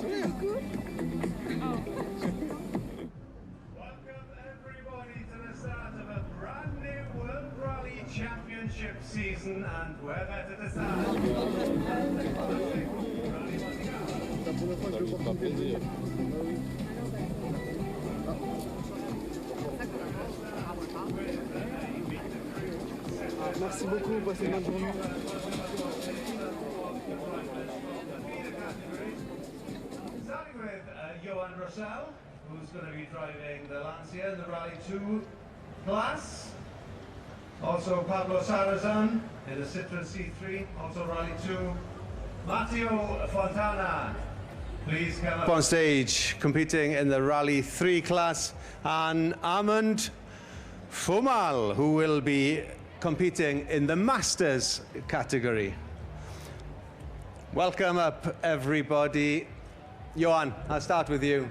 everybody to the start of a brand new World Rally Championship season, and where better to start? Merci beaucoup, passez une bonne journée. Starting with Johan Russell, who's going to be driving the Lancia in the Rally 2 class. Also Pablo Sarrazin in the Citroen C3, also Rally 2. Matteo Fontana, please come up on stage, competing in the Rally 3 class. And Armand Fumal, who will be competing in the Masters category. Welcome up, everybody. Johan, I'll start with you.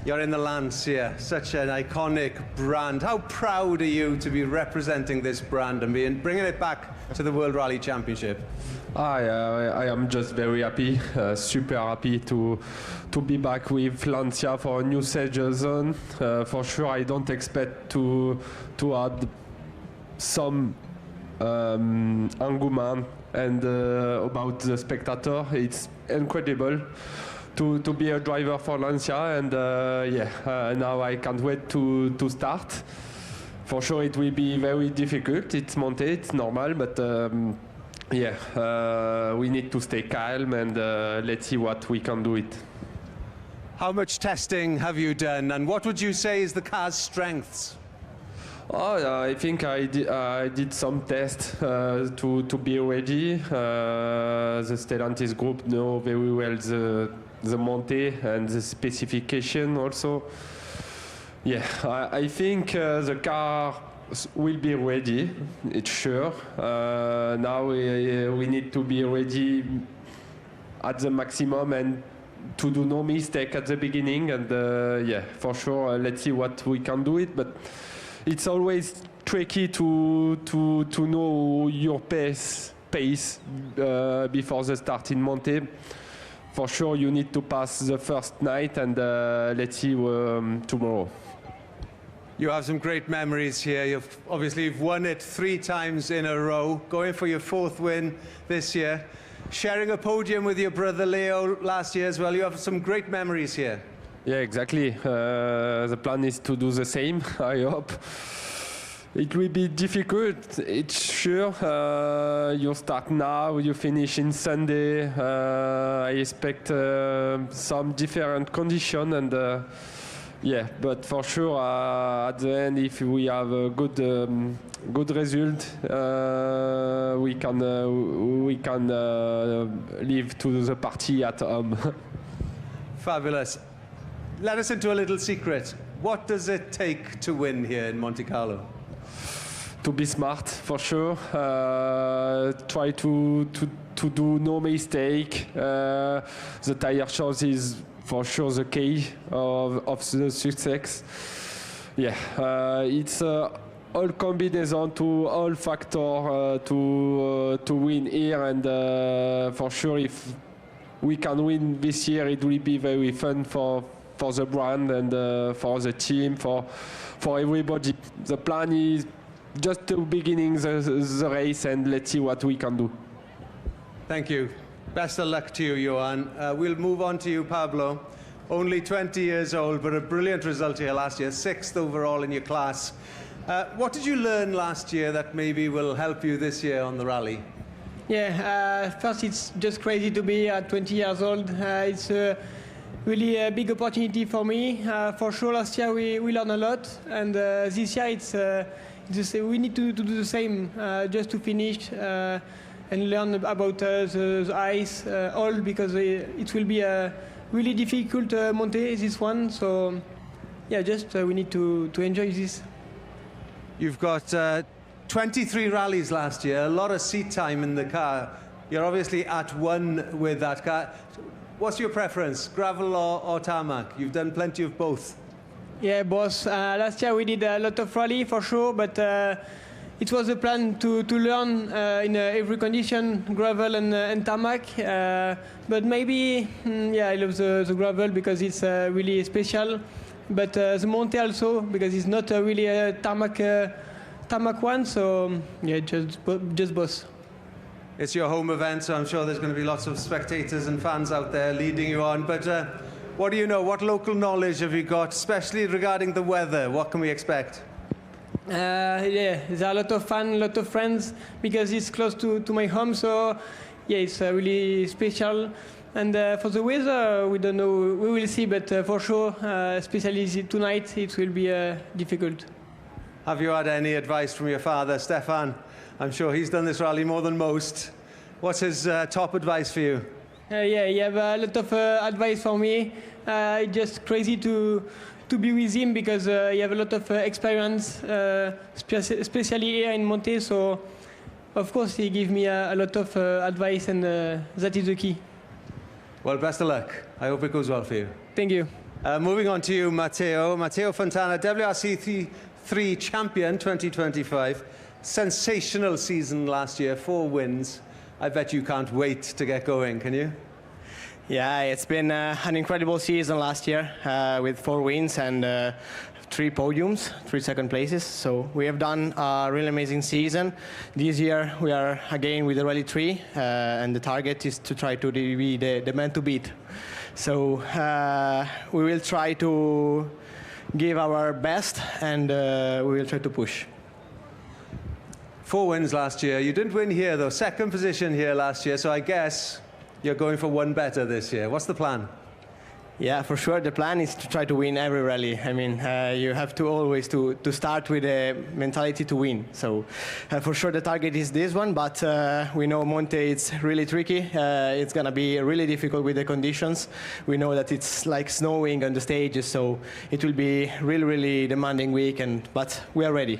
You're in the Lancia, such an iconic brand. How proud are you to be representing this brand and bringing it back to the World Rally Championship? I am just very happy, super happy to be back with Lancia for a new season. For sure, I don't expect to add some engagement and about the spectator. It's incredible to be a driver for Lancia, and now I can't wait to start. For sure, it will be very difficult. It's Monte, it's normal, but we need to stay calm and let's see what we can do it. How much testing have you done, and what would you say is the car's strengths? I think I did some tests to be ready. The Stellantis group know very well the Monte and the specification also. Yeah, I think the car will be ready, it's sure. Now we need to be ready at the maximum and to do no mistake at the beginning. And for sure, let's see what we can do it. But it's always tricky to know your pace before the start in Monte. For sure, you need to pass the first night, and let's see tomorrow. You have some great memories here. You've won it 3 times in a row, going for your 4th win this year. Sharing a podium with your brother Leo last year as well. You have some great memories here. Yeah, exactly. The plan is to do the same, I hope. It will be difficult, it's sure. You start now, you finish in Sunday. I expect some different condition, and but for sure at the end, if we have a good result, we can leave to the party at home. Fabulous. Let us into a little secret. What does it take to win here in Monte-Carlo? To be smart, for sure. Try to do no mistake. The tire choice is for sure the key of the success. Yeah, it's all combination to all factor to win here, and for sure if we can win this year, it will be very fun for the brand and for the team, for everybody. The plan is just to beginning the race, and let's see what we can do. Thank you. Best of luck to you, Johan. We'll move on to you, Pablo. Only 20 years old, but a brilliant result here last year, 6th overall in your class. What did you learn last year that maybe will help you this year on the rally? Yeah, first it's just crazy to be at 20 years old. It's really a big opportunity for me. For sure, last year we learned a lot, and this year we need to do the same, just to finish and learn about the ice, all, because it will be a really difficult Monte, this one. So yeah, just we need to enjoy this. You've got 23 rallies last year, a lot of seat time in the car. You're obviously at one with that car. What's your preference, gravel or tarmac? You've done plenty of both. Yeah, both. Last year we did a lot of rally for sure, but it was a plan to learn in every condition, gravel and tarmac. But maybe, I love the gravel because it's really special. But the Monte also, because it's not really a tarmac one. So yeah, just both. It's your home event, so I'm sure there's going to be lots of spectators and fans out there leading you on. But what do you know? What local knowledge have you got, especially regarding the weather? What can we expect? Yeah, there are a lot of fun, a lot of friends, because it's close to my home. So yeah, it's really special. And for the weather, we don't know. We will see, but for sure, especially tonight, it will be difficult. Have you had any advice from your father, Stefan? I'm sure he's done this rally more than most. What's his top advice for you? Yeah, he have a lot of advice for me. It's just crazy to be with him because he have a lot of experience, especially here in Monte. So, of course, he give me a lot of advice, and that is the key. Well, best of luck. I hope it goes well for you. Thank you. Moving on to you, Matteo. Matteo Fontana, WRC 3 champion 2025. Sensational season last year, 4 wins. I bet you can't wait to get going, can you? Yeah, it's been an incredible season last year with 4 wins and 3 podiums, 3 second places. So we have done a really amazing season. This year we are again with the Rally 3 and the target is to try to be the man to beat. So we will try to give our best and we will try to push. 4 wins last year. You didn't win here, though. Second position here last year, so I guess you're going for one better this year. What's the plan? Yeah, for sure. The plan is to try to win every rally. I mean, you have to always to start with a mentality to win. So for sure the target is this one, but we know Monte it's really tricky. It's going to be really difficult with the conditions. We know that it's like snowing on the stages, so it will be really, really demanding week, but we are ready.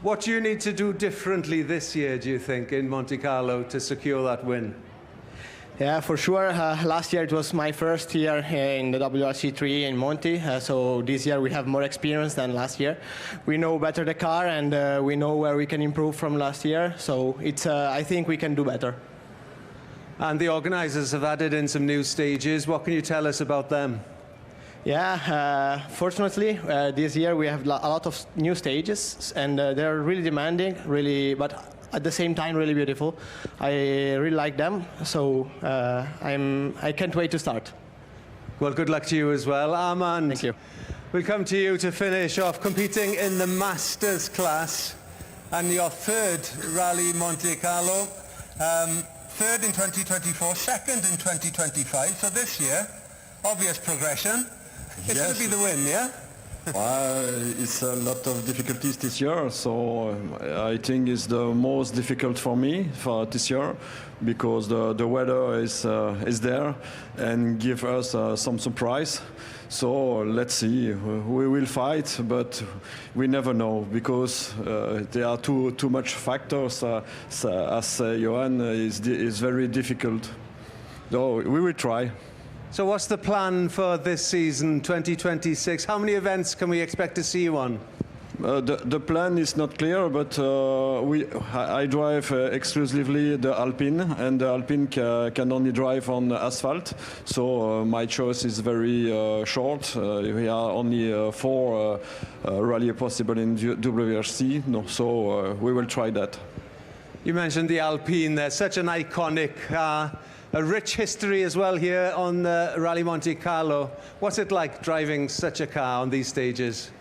What do you need to do differently this year, do you think, in Monte-Carlo to secure that win? Yeah, for sure. Last year it was my first year in the WRC 3 in Monte, so this year we have more experience than last year. We know better the car and we know where we can improve from last year, so it's, I think we can do better. And the organisers have added in some new stages. What can you tell us about them? Yeah, fortunately, this year we have a lot of new stages, and they're really demanding, but at the same time really beautiful. I really like them, so I can't wait to start. Well, good luck to you as well. Armand, thank you. We'll come to you to finish off competing in the Masters class and your 3rd Rally Monte-Carlo. 3rd in 2024, 2nd in 2025, so this year, obvious progression. It's going to be the win, yeah? It's a lot of difficulties this year, so I think it's the most difficult for me for this year because the weather is there and give us some surprise. So let's see. We will fight, but we never know because there are too much factors. As Johan is very difficult. So we will try. So what's the plan for this season, 2026? How many events can we expect to see you on? The plan is not clear, but I drive exclusively the Alpine, and the Alpine can only drive on asphalt. So my choice is very short. We are only 4 rally possible in WRC, so we will try that. You mentioned the Alpine. They're such an iconic car. A rich history as well here on Rally Monte-Carlo. What's it like driving such a car on these stages?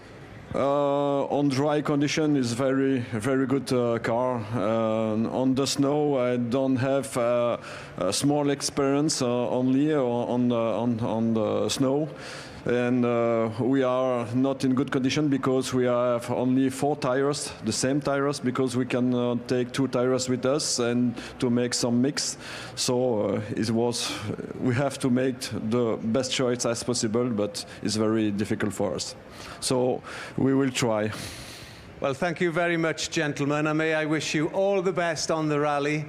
On dry condition is very good car. On the snow I don't have a small experience only on the snow. And we are not in good condition because we have only 4 tires, the same tires, because we can take 2 tires with us and to make some mix. So we have to make the best choice as possible, but it's very difficult for us. So we will try. Well, thank you very much, gentlemen, and may I wish you all the best on the rally.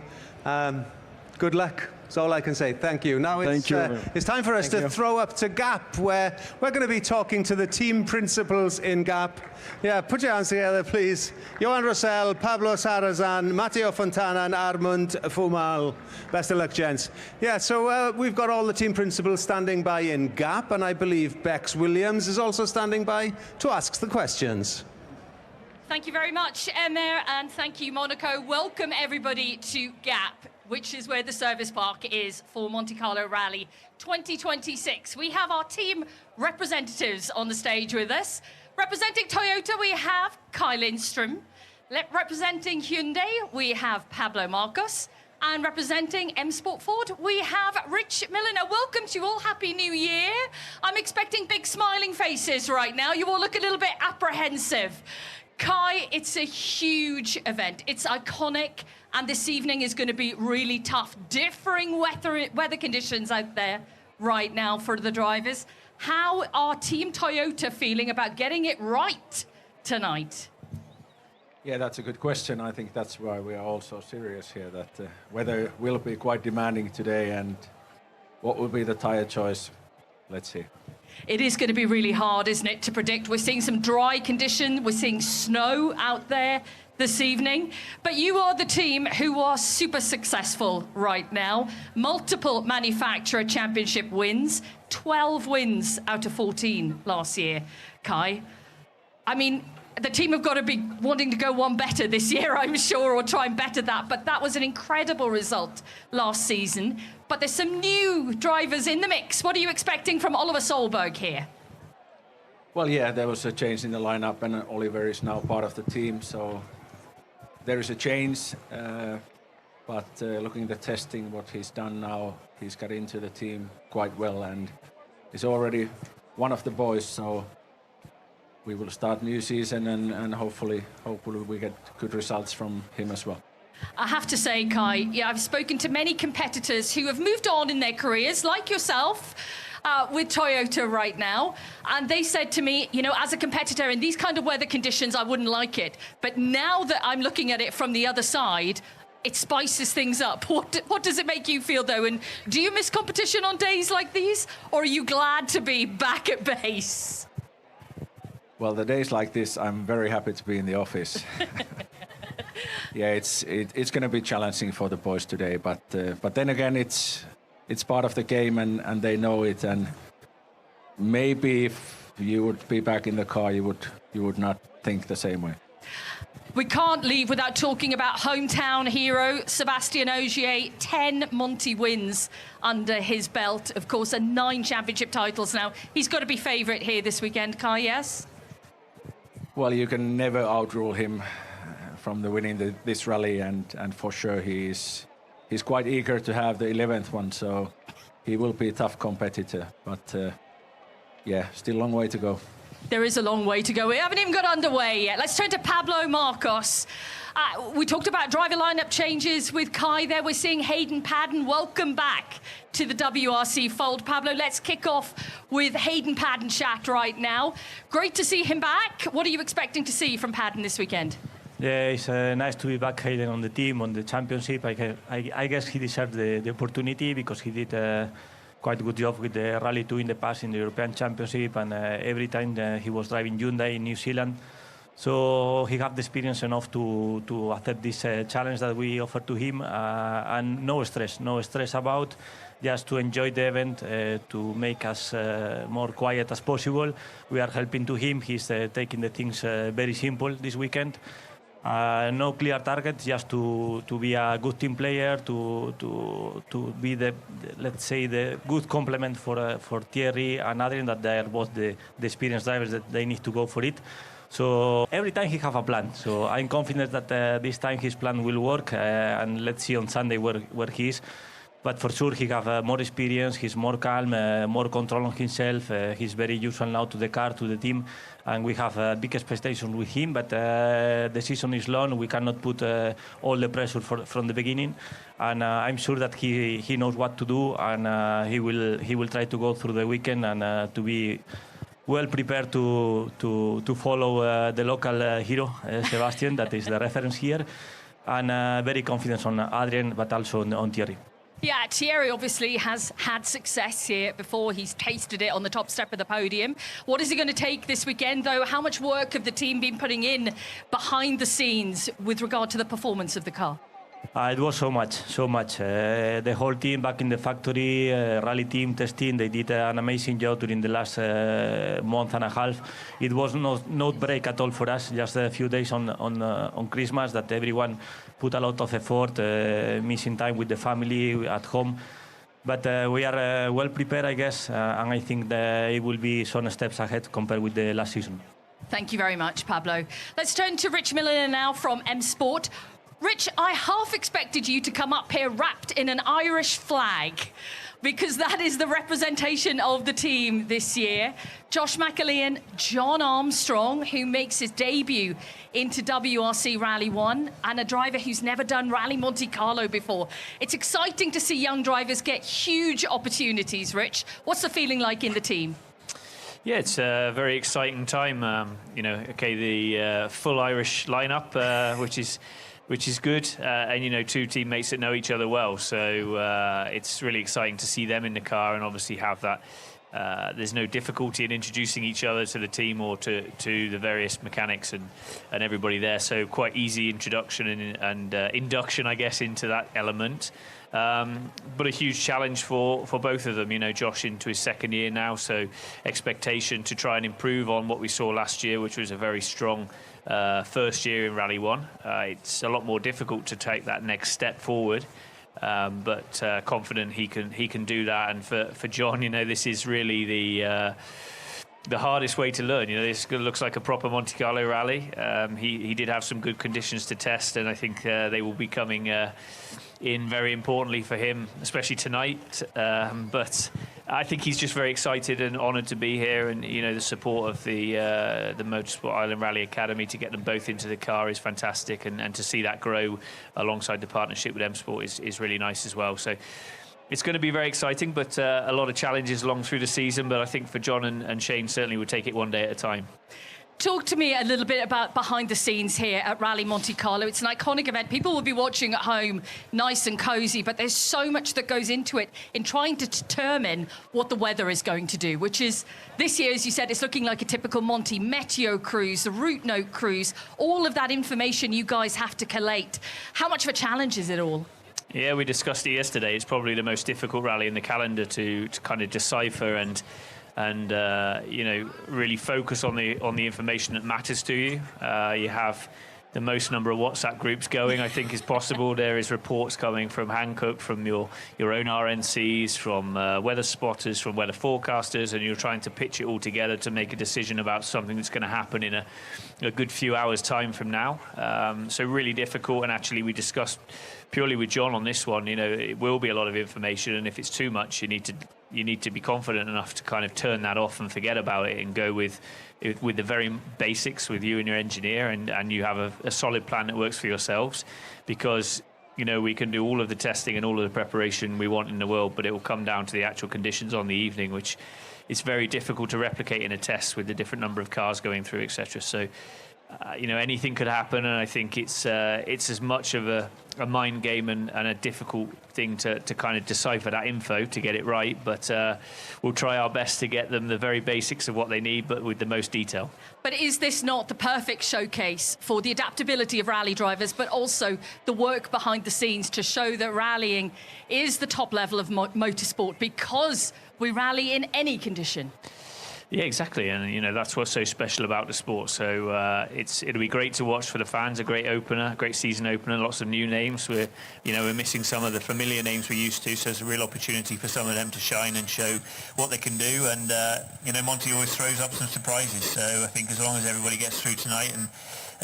Good luck. That's all I can say. Thank you. Now it's time for us to throw up to GAP, where we're going to be talking to the team principals in GAP. Yeah, put your hands together, please. Johan Rossell, Pablo Sarrazin, Matteo Fontana, and Armand Fumal. Best of luck, gents. Yeah, so we've got all the team principals standing by in GAP, and I believe Bex Williams is also standing by to ask the questions. Thank you very much, Emir, and thank you, Monaco. Welcome, everybody, to GAP, which is where the service park is for Monte-Carlo Rally 2026. We have our team representatives on the stage with us. Representing Toyota, we have Kai Lindström. Representing Hyundai, we have Pablo Marcos. And representing M Sport Ford, we have Rich Milliner. Welcome to you all. Happy New Year. I'm expecting big smiling faces right now. You all look a little bit apprehensive. Kai, it's a huge event. It's iconic, and this evening is going to be really tough. Differing weather conditions out there right now for the drivers. How are Team Toyota feeling about getting it right tonight? Yeah, that's a good question. I think that's why we are all so serious here, that weather will be quite demanding today, and what will be the tire choice? Let's see. It is going to be really hard, isn't it, to predict. We're seeing some dry condition. We're seeing snow out there this evening. But you are the team who are super successful right now. Multiple manufacturer championship wins, 12 wins out of 14 last year, Kai. I mean, the team have got to be wanting to go one better this year, I'm sure, or try and better that. But that was an incredible result last season. But there's some new drivers in the mix. What are you expecting from Oliver Solberg here? Well, yeah, there was a change in the lineup, and Oliver is now part of the team, so there is a change. But looking at the testing, what he's done now, he's got into the team quite well, and is already one of the boys. So we will start new season, and hopefully we get good results from him as well. I have to say, Kai, yeah, I've spoken to many competitors who have moved on in their careers, like yourself, with Toyota right now. And they said to me, you know, as a competitor in these kind of weather conditions, I wouldn't like it. But now that I'm looking at it from the other side, it spices things up. What does it make you feel, though? And do you miss competition on days like these? Or are you glad to be back at base? Well, the days like this, I'm very happy to be in the office. Yeah, it's going to be challenging for the boys today, but then again, it's part of the game, and they know it. And maybe if you would be back in the car, you would not think the same way. We can't leave without talking about hometown hero Sébastien Ogier. 10 Monty wins under his belt, of course, and 9 championship titles now. He's got to be favourite here this weekend, Kai, yes? Well, you can never outrule him from the winning this rally, and for sure he's quite eager to have the 11th one, so he will be a tough competitor. But yeah, still a long way to go. There is a long way to go. We haven't even got underway yet. Let's turn to Pablo Marcos. We talked about driver lineup changes with Kai there. We're seeing Hayden Paddon. Welcome back to the WRC fold. Pablo, let's kick off with Hayden Paddon-Shack right now. Great to see him back. What are you expecting to see from Paddon this weekend? Yeah, it's nice to be back, Hayden, on the team, on the championship. I guess he deserved the opportunity because he did quite a good job with the Rally 2 in the past in the European Championship, and every time he was driving Hyundai in New Zealand. So he had the experience enough to accept this challenge that we offered to him, and no stress about, just to enjoy the event, to make us more quiet as possible. We are helping to him. He's taking the things very simple this weekend. No clear target, just to be a good team player, to be the let's say the good complement for Thierry and Adrien, that they are both the experienced drivers that they need to go for it. So every time he have a plan. So I'm confident that this time his plan will work, and let's see on Sunday where he is. But for sure he have more experience, he's more calm, more control on himself. He's very useful now to the car, to the team, and we have big expectations with him. But the season is long, we cannot put all the pressure from the beginning. And I'm sure that he knows what to do, and he will try to go through the weekend and to be well prepared to follow the local hero, Sébastien, that is the reference here, and very confident on Adrien, but also on Thierry. Yeah, Thierry obviously has had success here before. He's tasted it on the top step of the podium. What is he going to take this weekend, though? How much work have the team been putting in behind the scenes with regard to the performance of the car? It was so much. The whole team back in the factory, rally team testing, they did an amazing job during the last month and a half. It was no break at all for us, just a few days on Christmas that everyone put a lot of effort, missing time with the family at home. But we are well prepared, I guess, and I think that it will be some steps ahead compared with the last season. Thank you very much, Pablo. Let's turn to Rich Miller now from M Sport. Rich, I half expected you to come up here wrapped in an Irish flag, because that is the representation of the team this year. Josh McAlean, John Armstrong, who makes his debut into WRC Rally 1, and a driver who's never done Rally Monte-Carlo before. It's exciting to see young drivers get huge opportunities, Rich. What's the feeling like in the team? Yeah, it's a very exciting time. The full Irish lineup, which is good, and two teammates that know each other well, so it's really exciting to see them in the car and obviously have that. There's no difficulty in introducing each other to the team or to the various mechanics and everybody there, so quite easy introduction and induction, I guess, into that element. But a huge challenge for both of them. Josh into his second year now, so expectation to try and improve on what we saw last year, which was a very strong first year in Rally 1. It's a lot more difficult to take that next step forward, but confident he can do that. And for John, this is really the hardest way to learn. This looks like a proper Monte-Carlo rally. He did have some good conditions to test, and I think they will be coming in very importantly for him, especially tonight. But I think he's just very excited and honoured to be here, and the support of the Motorsport Ireland Rally Academy to get them both into the car is fantastic, and to see that grow alongside the partnership with M Sport is really nice as well. So it's going to be very exciting, but a lot of challenges along through the season. But I think for John and Shane, certainly would take it one day at a time. Talk to me a little bit about behind the scenes here at Rally Monte-Carlo. It's an iconic event. People will be watching at home, nice and cozy, but there's so much that goes into it in trying to determine what the weather is going to do, which is, this year, as you said, it's looking like a typical Monte Meteo cruise, the route note cruise, all of that information you guys have to collate. How much of a challenge is it all? Yeah, we discussed it yesterday. It's probably the most difficult rally in the calendar to kind of decipher and really focus on the information that matters to you. You have the most number of WhatsApp groups going, I think, is possible. There is reports coming from Hankook, from your own RNCs, from weather spotters, from weather forecasters, and you're trying to pitch it all together to make a decision about something that's going to happen in a good few hours' time from now. So really difficult, and actually we discussed purely with John on this one, it will be a lot of information, and if it's too much, you need to be confident enough to kind of turn that off and forget about it and go with the very basics with you and your engineer, and you have a solid plan that works for yourselves, because we can do all of the testing and all of the preparation we want in the world, but it will come down to the actual conditions on the evening, which is very difficult to replicate in a test with the different number of cars going through, etc. So anything could happen, and I think it's as much of a mind game and a difficult thing to kind of decipher that info to get it right, but we'll try our best to get them the very basics of what they need, but with the most detail. But is this not the perfect showcase for the adaptability of rally drivers, but also the work behind the scenes to show that rallying is the top level of motorsport, because we rally in any condition? Yeah, exactly, and that's what's so special about the sport. So it'll be great to watch for the fans. A great opener, great season opener. Lots of new names. We're missing some of the familiar names we used to. So it's a real opportunity for some of them to shine and show what they can do. And Monty always throws up some surprises. So I think as long as everybody gets through tonight and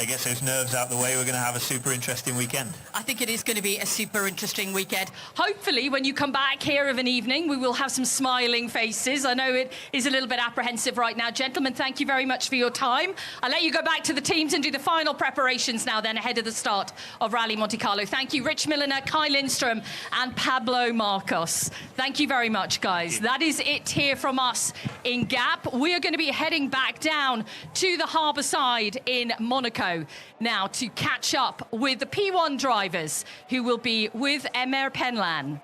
gets those nerves out the way, we're going to have a super interesting weekend. I think it is going to be a super interesting weekend. Hopefully, when you come back here of an evening, we will have some smiling faces. I know it is a little bit apprehensive right now. Gentlemen, thank you very much for your time. I'll let you go back to the teams and do the final preparations now then ahead of the start of Rally Monte-Carlo. Thank you, Rich Milliner, Kai Lindstrom and Pablo Marcos. Thank you very much, guys. That is it here from us in Gap. We are going to be heading back down to the harbour side in Monaco now to catch up with the P1 drivers who will be with Emer Penlan.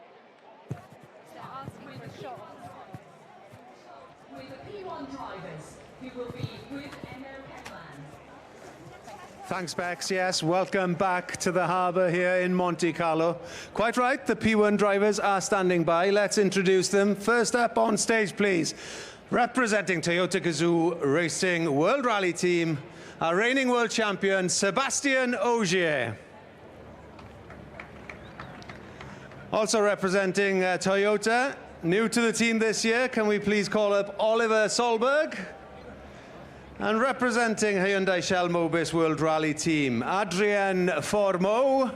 drivers, who will be with Emma Headland. Thanks, Bex. Yes, welcome back to the harbour here in Monte-Carlo. Quite right, the P1 drivers are standing by. Let's introduce them. First up on stage, please. Representing Toyota Gazoo Racing World Rally Team, our reigning world champion, Sébastien Ogier. Also representing Toyota, new to the team this year, can we please call up Oliver Solberg? And representing Hyundai Shell Mobis World Rally Team, Adrien Formeau.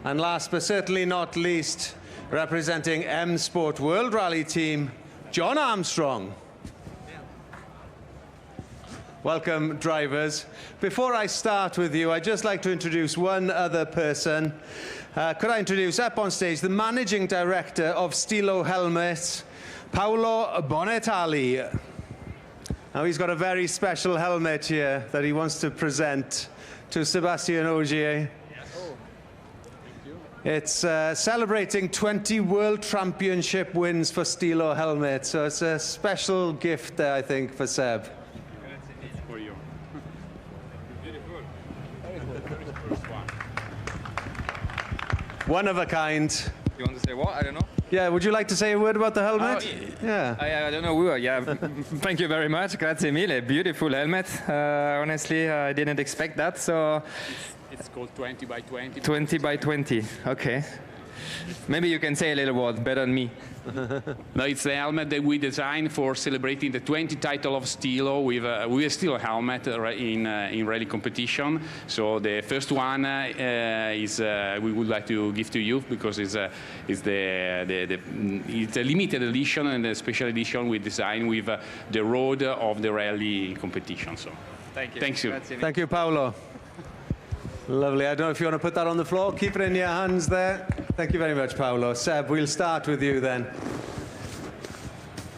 And last but certainly not least, representing M Sport World Rally Team, John Armstrong. Welcome, drivers. Before I start with you, I'd just like to introduce one other person. Could I introduce up on stage the Managing Director of Stilo Helmets, Paolo Bonetali. Now he's got a very special helmet here that he wants to present to Sébastien Ogier. It's celebrating 20 World Championship wins for Stilo helmets, so it's a special gift there, I think, for Seb. For you. Beautiful. One of a kind. You want to say what? I don't know. Yeah, would you like to say a word about the helmet? Yeah. I don't know. Yeah. Thank you very much. Grazie mille. Beautiful helmet. Honestly, I didn't expect that. So. It's called 20 by 20. 20 by 20. Okay. Maybe you can say a little word better than me. No, it's the helmet that we designed for celebrating the 20th title of Stilo with a Stilo helmet in rally competition. So the first one is we would like to give to you because it's a limited edition and a special edition we designed with the road of the rally competition. So thank you. Thank you. Thank you, Paolo. Lovely. I don't know if you want to put that on the floor. Keep it in your hands there. Thank you very much, Paolo. Seb, we'll start with you then.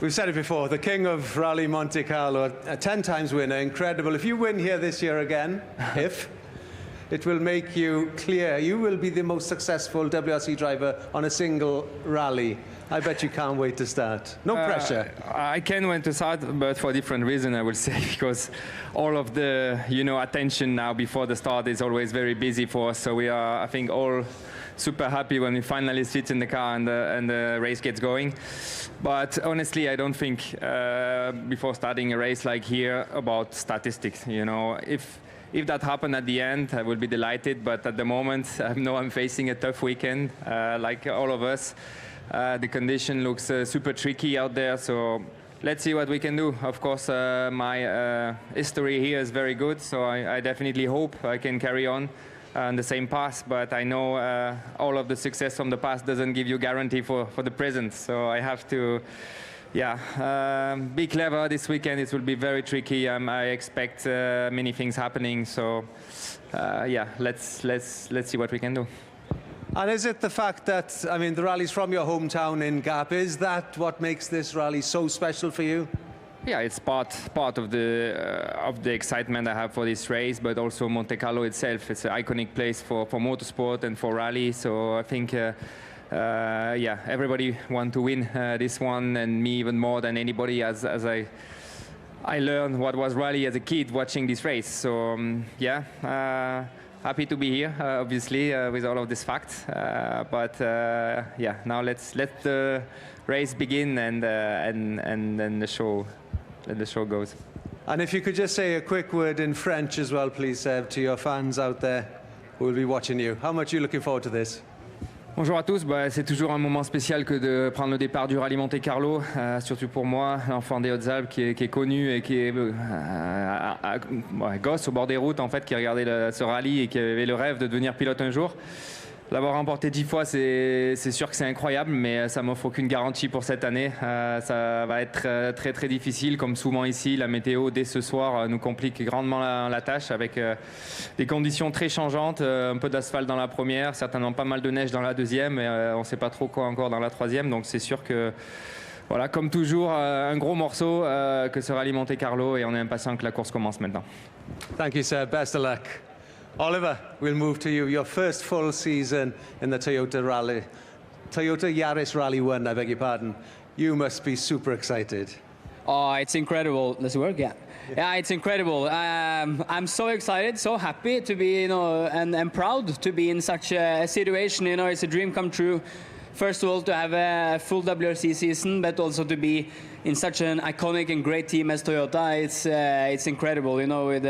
We've said it before, the king of Rally Monte-Carlo, a 10 times winner, incredible. If you win here this year again, it will make you clear. You will be the most successful WRC driver on a single rally. I bet you can't wait to start. No pressure. I can't wait to start, but for a different reason, I will say, because all of the attention now before the start is always very busy for us. So we are, I think, all super happy when we finally sit in the car and the race gets going. But honestly, I don't think before starting a race like here about statistics. If that happened at the end, I will be delighted. But at the moment, I know I'm facing a tough weekend, like all of us. The condition looks super tricky out there, so let's see what we can do. Of course, my history here is very good, so I definitely hope I can carry on the same path. But I know all of the success from the past doesn't give you guarantee for the present, so I have to be clever this weekend. It will be very tricky. I expect many things happening, so let's see what we can do. And is it the fact that, I mean, the rally's from your hometown in Gap, is that what makes this rally so special for you? Yeah, it's part of the excitement I have for this race, but also Monte-Carlo itself. It's an iconic place for motorsport and for rally, so I think everybody wants to win this one, and me even more than anybody, as I learned what was rally as a kid watching this race. So happy to be here, obviously, with all of these facts. Now let's let the race begin and then the show goes. And if you could just say a quick word in French as well, please, Seb, to your fans out there who will be watching you. How much are you looking forward to this? Bonjour à tous, c'est toujours un moment spécial que de prendre le départ du Rallye Monte-Carlo, surtout pour moi, l'enfant des Hautes-Alpes qui est connu et qui est gosse au bord des routes en fait, qui regardait ce rallye et qui avait le rêve de devenir pilote un jour. L'avoir remporté 10 fois, c'est sûr que c'est incroyable, mais ça m'offre aucune garantie pour cette année. Ça va être très très difficile, comme souvent ici. La météo, dès ce soir, nous complique grandement la tâche, avec des conditions très changeantes, un peu d'asphalte dans la première, certainement pas mal de neige dans la deuxième, et on ne sait pas trop quoi encore dans la troisième, donc c'est sûr que, voilà, comme toujours, un gros morceau que ce Rallye Monte-Carlo, et on est impatient que la course commence maintenant. Thank you, sir. Best of luck. Oliver, we'll move to you. Your first full season in the Toyota Rally Toyota Yaris Rally 1, I beg your pardon. You must be super excited. Oh, it's incredible. Does it work? Yeah. Yeah, it's incredible. I'm so excited, so happy to be, you know, and proud to be in such a situation. You know, it's a dream come true. First of all, to have a full WRC season, but also to be in such an iconic and great team as Toyota. It's incredible, you know, with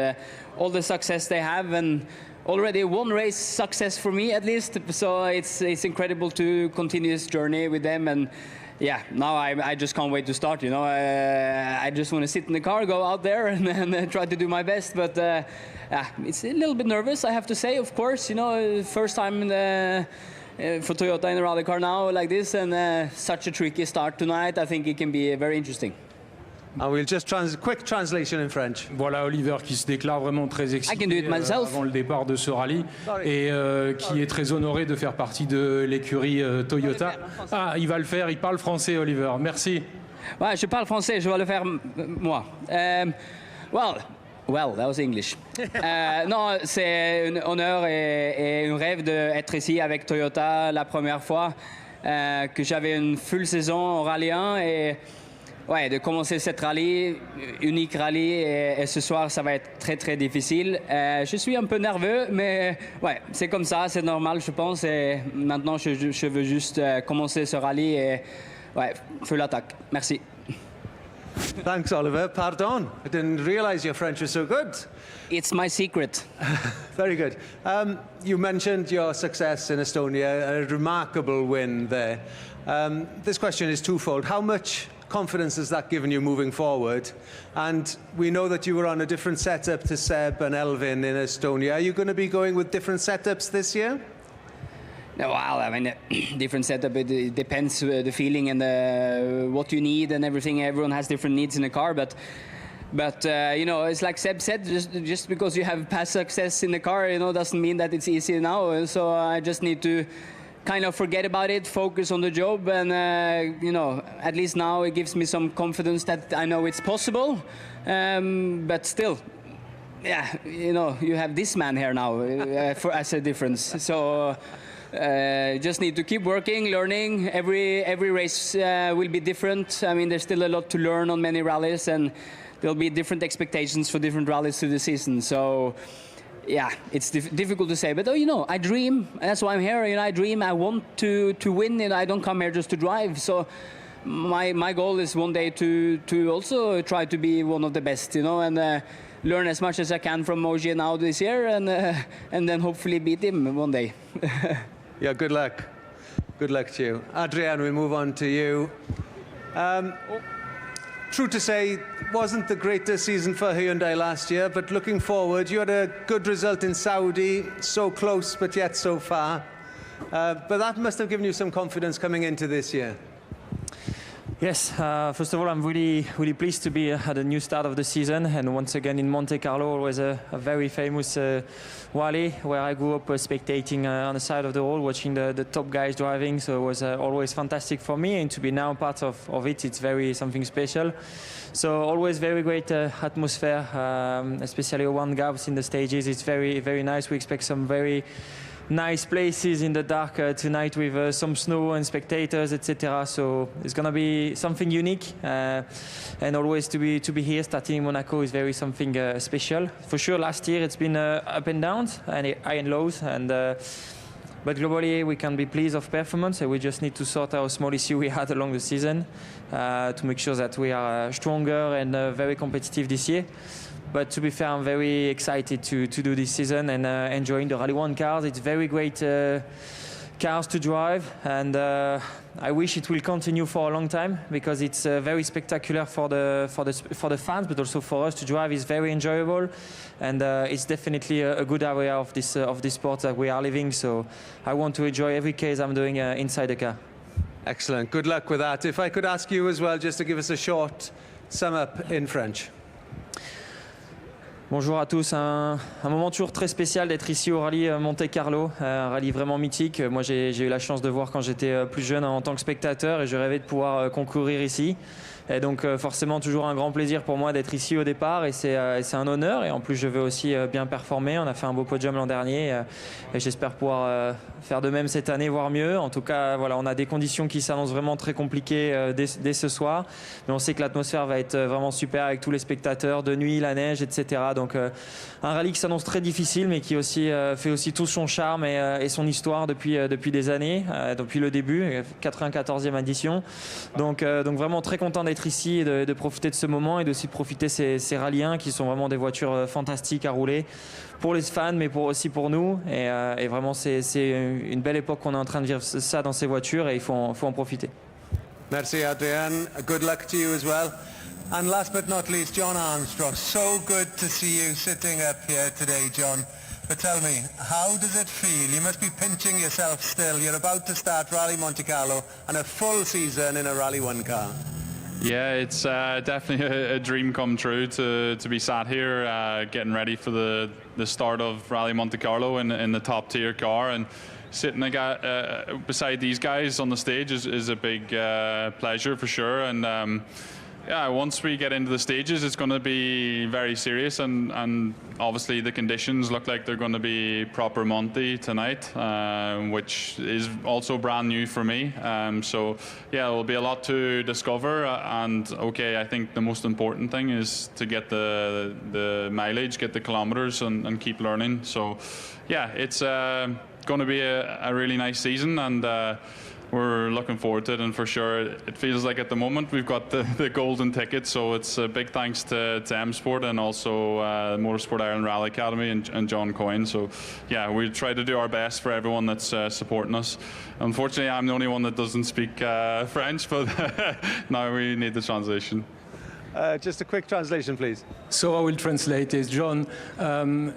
all the success they have, and already one race success for me at least. So it's incredible to continue this journey with them. And yeah, now I just can't wait to start, you know. I just want to sit in the car, go out there and try to do my best. But it's a little bit nervous, I have to say, of course. You know, first time for Toyota in a rally car now like this, and such a tricky start tonight. I think it can be very interesting. And we'll just quick translation in French. Voilà Oliver qui se déclare vraiment très excité avant le départ de ce rallye et qui est très honoré de faire partie de l'écurie Toyota. Ah, il va le faire, il parle français Oliver, merci. Ouais, je parle français, je vais le faire moi. Well, that was English. Non, c'est un honneur et un rêve d'être ici avec Toyota la première fois que j'avais une full saison en Rallye 1 et ouais, de commencer cette rallye, unique rallye, et ce soir ça va être très très difficile. Je suis un peu nerveux, mais ouais, c'est comme ça, c'est normal je pense. Et maintenant je veux juste commencer ce rallye et ouais, full attaque. Merci. Thanks, Oliver. Pardon, I didn't realize your French was so good. It's my secret. Very good. You mentioned your success in Estonia, a remarkable win there. This question is twofold. How much confidence has that given you moving forward? And we know that you were on a different setup to Seb and Elvin in Estonia. Are you going to be going with different setups this year? No, well, I mean, different setup, it depends the feeling and what you need and everything. Everyone has different needs in the car, but you know, it's like Seb said, just because you have past success in the car, you know, doesn't mean that it's easy now. So I just need to kind of forget about it, focus on the job, and you know, at least now it gives me some confidence that I know it's possible. But still, yeah, you know, you have this man here now as a difference. So just need to keep working, learning. Every race will be different. I mean, there's still a lot to learn on many rallies, and there'll be different expectations for different rallies through the season. So yeah, it's difficult to say, but you know, I dream. That's why I'm here. You know, I dream. I want to win, and I don't come here just to drive. So my goal is one day to also try to be one of the best. You know, and learn as much as I can from Moji now this year, and then hopefully beat him one day. Yeah, good luck. Good luck to you. Adrian, we move on to you. True to say, wasn't the greatest season for Hyundai last year, but looking forward, you had a good result in Saudi, so close but yet so far. But that must have given you some confidence coming into this year. Yes, first of all, I'm really pleased to be at a new start of the season, and once again in Monte-Carlo, always a very famous rally where I grew up spectating on the side of the road, watching the top guys driving. So it was always fantastic for me, and to be now part of it, it's very something special. So always very great atmosphere, especially around Gavs in the stages. It's very, very nice. We expect some very nice places in the dark tonight with some snow and spectators, etc. So it's gonna be something unique, and always to be here starting in Monaco is very something special. For sure, last year it's been up and downs and high and lows, and but globally we can be pleased of performance, and we just need to sort out small issue we had along the season to make sure that we are stronger and very competitive this year. But to be fair, I'm very excited to do this season and enjoying the Rally 1 cars. It's very great cars to drive, and I wish it will continue for a long time, because it's very spectacular for the fans, but also for us to drive is very enjoyable, and it's definitely a good area of this sport that we are living. So I want to enjoy every case I'm doing inside the car. Excellent. Good luck with that. If I could ask you as well, just to give us a short sum up in French. Bonjour à tous, un moment toujours très spécial d'être ici au rallye Monte-Carlo, un rallye vraiment mythique. Moi j'ai eu la chance de voir quand j'étais plus jeune en tant que spectateur, et je rêvais de pouvoir concourir ici. Et donc forcément toujours un grand plaisir pour moi d'être ici au départ et c'est un honneur. Et en plus je veux aussi bien performer. On a fait un beau podium l'an dernier et j'espère pouvoir faire de même cette année, voire mieux. En tout cas, voilà, on a des conditions qui s'annoncent vraiment très compliquées dès ce soir. Mais on sait que l'atmosphère va être vraiment super avec tous les spectateurs, de nuit, la neige, etc. Donc un rallye qui s'annonce très difficile mais qui aussi, fait aussi tout son charme et son histoire depuis des années, depuis le début, 94e édition. Donc vraiment très content d'être ici et de profiter de ce moment et d'aussi de profiter ces rallyens qui sont vraiment des voitures fantastiques à rouler pour les fans mais aussi pour nous. Et vraiment c'est une belle époque qu'on est en train de vivre ça dans ces voitures et il faut en profiter. Merci Adrian, good luck to you as well. And last but not least, John Armstrong. So good to see you sitting up here today, John. But tell me, how does it feel? You must be pinching yourself still. You're about to start Rally Monte-Carlo and a full season in a Rally 1 car. Yeah, it's definitely a dream come true to be sat here getting ready for the start of Rally Monte-Carlo in the top tier car, and sitting beside these guys on the stage is a big pleasure for sure. And yeah, once we get into the stages, it's going to be very serious, and obviously the conditions look like they're going to be proper Monte tonight, which is also brand new for me. So yeah, there will be a lot to discover, and okay, I think the most important thing is to get the mileage, get the kilometers, and keep learning. So yeah, it's going to be a really nice season, and we're looking forward to it. And for sure, it feels like at the moment we've got the golden ticket, so it's a big thanks to M Sport and also Motorsport Ireland Rally Academy and John Coyne. So yeah, we try to do our best for everyone that's supporting us. Unfortunately, I'm the only one that doesn't speak French, but now we need the translation. Just a quick translation, please. So I will translate it. John,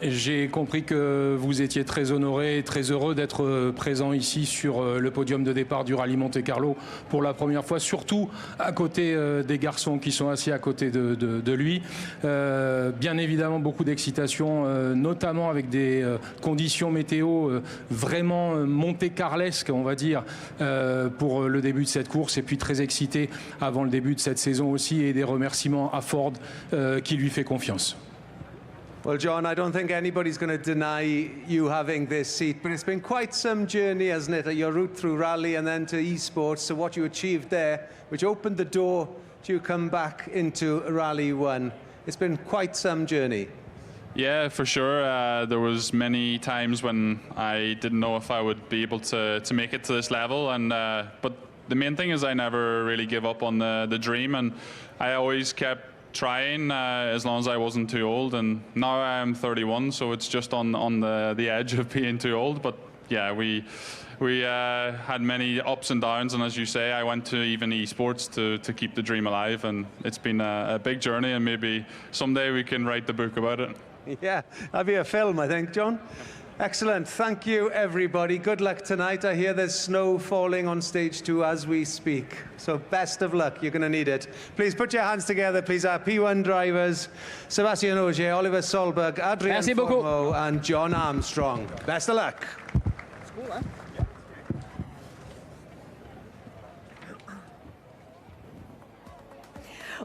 j'ai compris que vous étiez très honoré et très heureux d'être présent ici sur le podium de départ du Rallye Monte-Carlo pour la première fois, surtout à côté des garçons qui sont assis à côté de lui. Bien évidemment, beaucoup d'excitation, notamment avec des conditions météo vraiment monte-carlesques, on va dire, pour le début de cette course. Et puis très excité avant le début de cette saison aussi, et des remerciements à Ford qui lui fait confiance. Well, John, I don't think anybody's going to deny you having this seat, but it's been quite some journey, hasn't it? Your route through Rally and then to esports, so what you achieved there, which opened the door to you come back into Rally 1. It's been quite some journey. Yeah, for sure. There was many times when I didn't know if I would be able to make it to this level, and but the main thing is I never really give up on the dream, and I always kept trying as long as I wasn't too old. And now I'm 31, so it's just on the edge of being too old. But yeah, we had many ups and downs, and as you say, I went to even esports to keep the dream alive, and it's been a big journey, and maybe someday we can write the book about it. Yeah, that'd be a film, I think, John. Excellent. Thank you, everybody. Good luck tonight. I hear there's snow falling on stage 2 as we speak. So best of luck. You're going to need it. Please put your hands together, please. Our P1 drivers, Sebastian Ogier, Oliver Solberg, Adrian Formeau, and John Armstrong. Best of luck. It's cool, eh?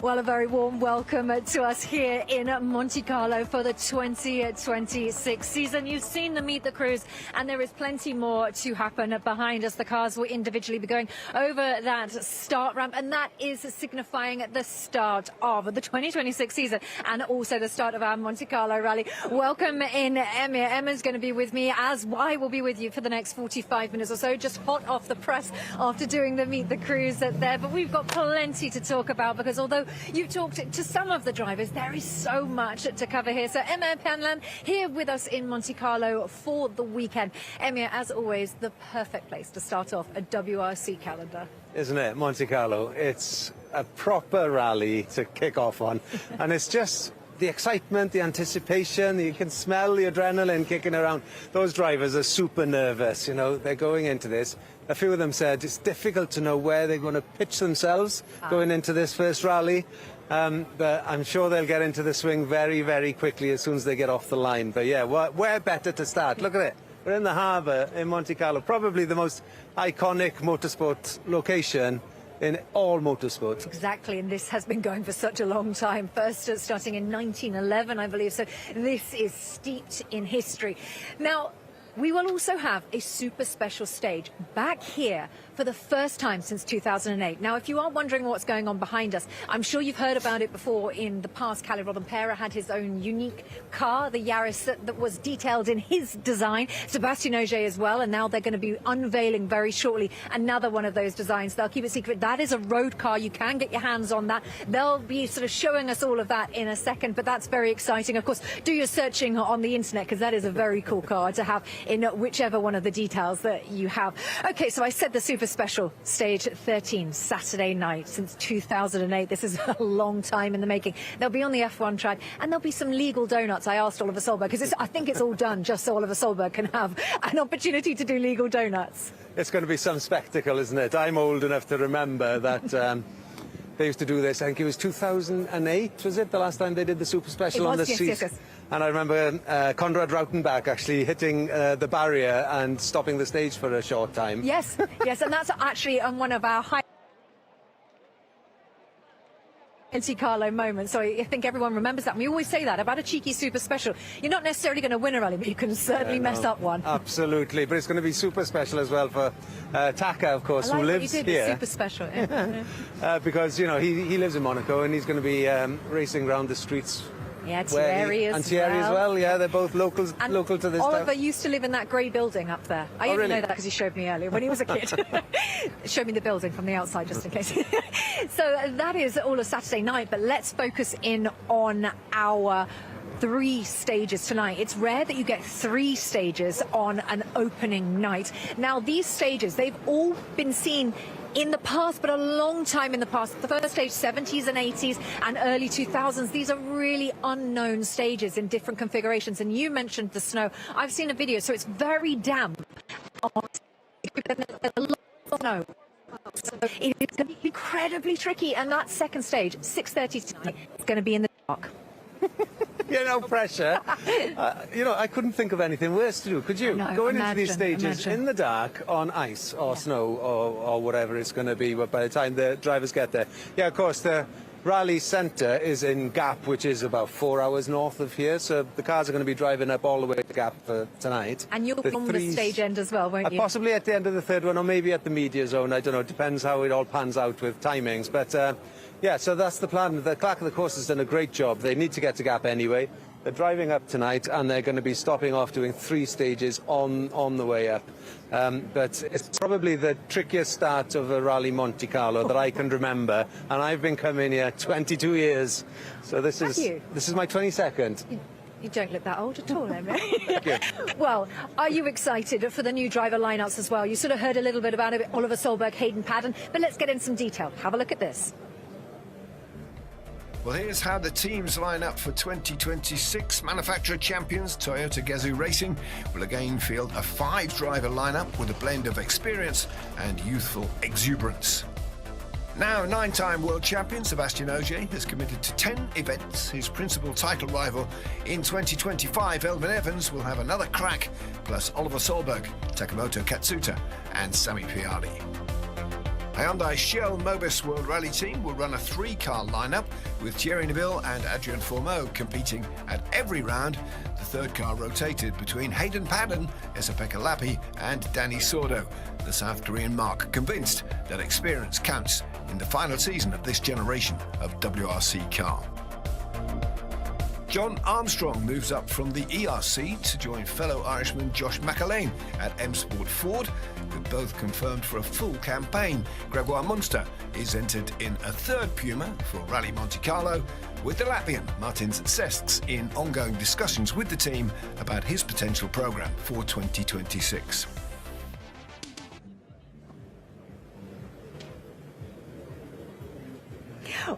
Well, a very warm welcome to us here in Monte-Carlo for the 2026 season. You've seen the Meet the Crews, and there is plenty more to happen behind us. The cars will individually be going over that start ramp, and that is signifying the start of the 2026 season and also the start of our Monte-Carlo rally. Welcome in, Emir. Emma's going to be with me, as I will be with you for the next 45 minutes or so, just hot off the press after doing the Meet the Crews there. But we've got plenty to talk about, because although you've talked to some of the drivers, there is so much to cover here. So Emir Penlan here with us in Monte-Carlo for the weekend. Emir, as always, the perfect place to start off a WRC calendar. Isn't it, Monte-Carlo? It's a proper rally to kick off on. And it's just the excitement, the anticipation, you can smell the adrenaline kicking around. Those drivers are super nervous, you know, they're going into this. A few of them said it's difficult to know where they're going to pitch themselves going into this first rally. But I'm sure they'll get into the swing very, very quickly as soon as they get off the line. But yeah, where better to start? Look at it. We're in the harbour in Monte-Carlo, probably the most iconic motorsport location in all motorsports. Exactly, and this has been going for such a long time. First starting in 1911, I believe. So this is steeped in history. Now, we will also have a super special stage back here for the first time since 2008. Now, if you are wondering what's going on behind us, I'm sure you've heard about it before in the past. Kalle Rovanperä had his own unique car, the Yaris, that was detailed in his design. Sébastien Ogier as well, and now they're going to be unveiling very shortly another one of those designs. They'll keep it secret. That is a road car. You can get your hands on that. They'll be sort of showing us all of that in a second, but that's very exciting. Of course, do your searching on the internet, because that is a very cool car to have in whichever one of the details that you have. Okay, so I said the super special stage 13 Saturday night since 2008. This is a long time in the making. They'll be on the F1 track, and there'll be some legal donuts. I asked Oliver Solberg, because I think it's all done just so Oliver Solberg can have an opportunity to do legal donuts. It's going to be some spectacle, isn't it? I'm old enough to remember that they used to do this. I think it was 2008, was it, the last time they did the super special on the street? Yes. And I remember Konrad Rautenbach actually hitting the barrier and stopping the stage for a short time. Yes, yes, and that's actually one of our high Monte-Carlo moments. So I think everyone remembers that. And we always say that about a cheeky super special. You're not necessarily going to win a rally, but you can certainly mess up one. Absolutely, but it's going to be super special as well for Taka, of course, I like who lives what you did, here. super special. Yeah. Because, you know, he lives in Monaco, and he's going to be racing around the streets. Yeah, Thierry as well. Yeah, they're both local to this Oliver town. used to live in that grey building up there. I even know that because he showed me earlier when he was a kid. Showed me the building from the outside just in case. So that is all of Saturday night, but let's focus in on our 3 stages tonight. It's rare that you get 3 stages on an opening night. Now, these stages, they've all been seen in the past, but a long time in the past. The first stage, 70s and 80s and early 2000s. These are really unknown stages in different configurations. And you mentioned the snow. I've seen a video, so it's very damp. A lot of snow. So it is going to be incredibly tricky. And that second stage, 6:30 tonight, is going to be in the dark. Yeah, no pressure. You know, I couldn't think of anything worse to do. Could you? No, Going into these stages in the dark on ice or snow or whatever it's going to be by the time the drivers get there. Yeah, of course, the Rallye Centre is in Gap, which is about 4 hours north of here. So the cars are going to be driving up all the way to Gap for tonight. And you'll be on the stage end as well, won't you? Possibly at the end of the third one, or maybe at the media zone. I don't know. It depends how it all pans out with timings. But yeah, so that's the plan. The clerk of the course has done a great job. They need to get to Gap anyway. They're driving up tonight, and they're going to be stopping off doing 3 stages on the way up. But it's probably the trickiest start of a Rally Monte-Carlo that I can remember, and I've been coming here 22 years. So this is my 22nd. You don't look that old at all, Emily. Well, are you excited for the new driver lineups as well? You sort of heard a little bit about it, Oliver Solberg, Hayden Paddon, but let's get in some detail. Have a look at this. Well, here's how the teams line up for 2026. Manufacturer champions Toyota Gazoo Racing will again field a 5-driver lineup with a blend of experience and youthful exuberance. Now, 9-time world champion Sébastien Ogier has committed to 10 events. His principal title rival in 2025, Elvin Evans, will have another crack, plus Oliver Solberg, Takamoto Katsuta and Sami Piali. Hyundai Shell Mobis World Rally Team will run a 3-car lineup with Thierry Neuville and Adrien Fourmeau competing at every round. The third car rotated between Hayden Paddon, Esa-Pekka Lappi and Danny Sordo. The South Korean marque convinced that experience counts in the final season of this generation of WRC car. John Armstrong moves up from the ERC to join fellow Irishman Josh McAlane at M Sport Ford, with both confirmed for a full campaign. Gregoire Munster is entered in a 3rd Puma for Rally Monte-Carlo, with the Latvian Martins Sesks in ongoing discussions with the team about his potential programme for 2026.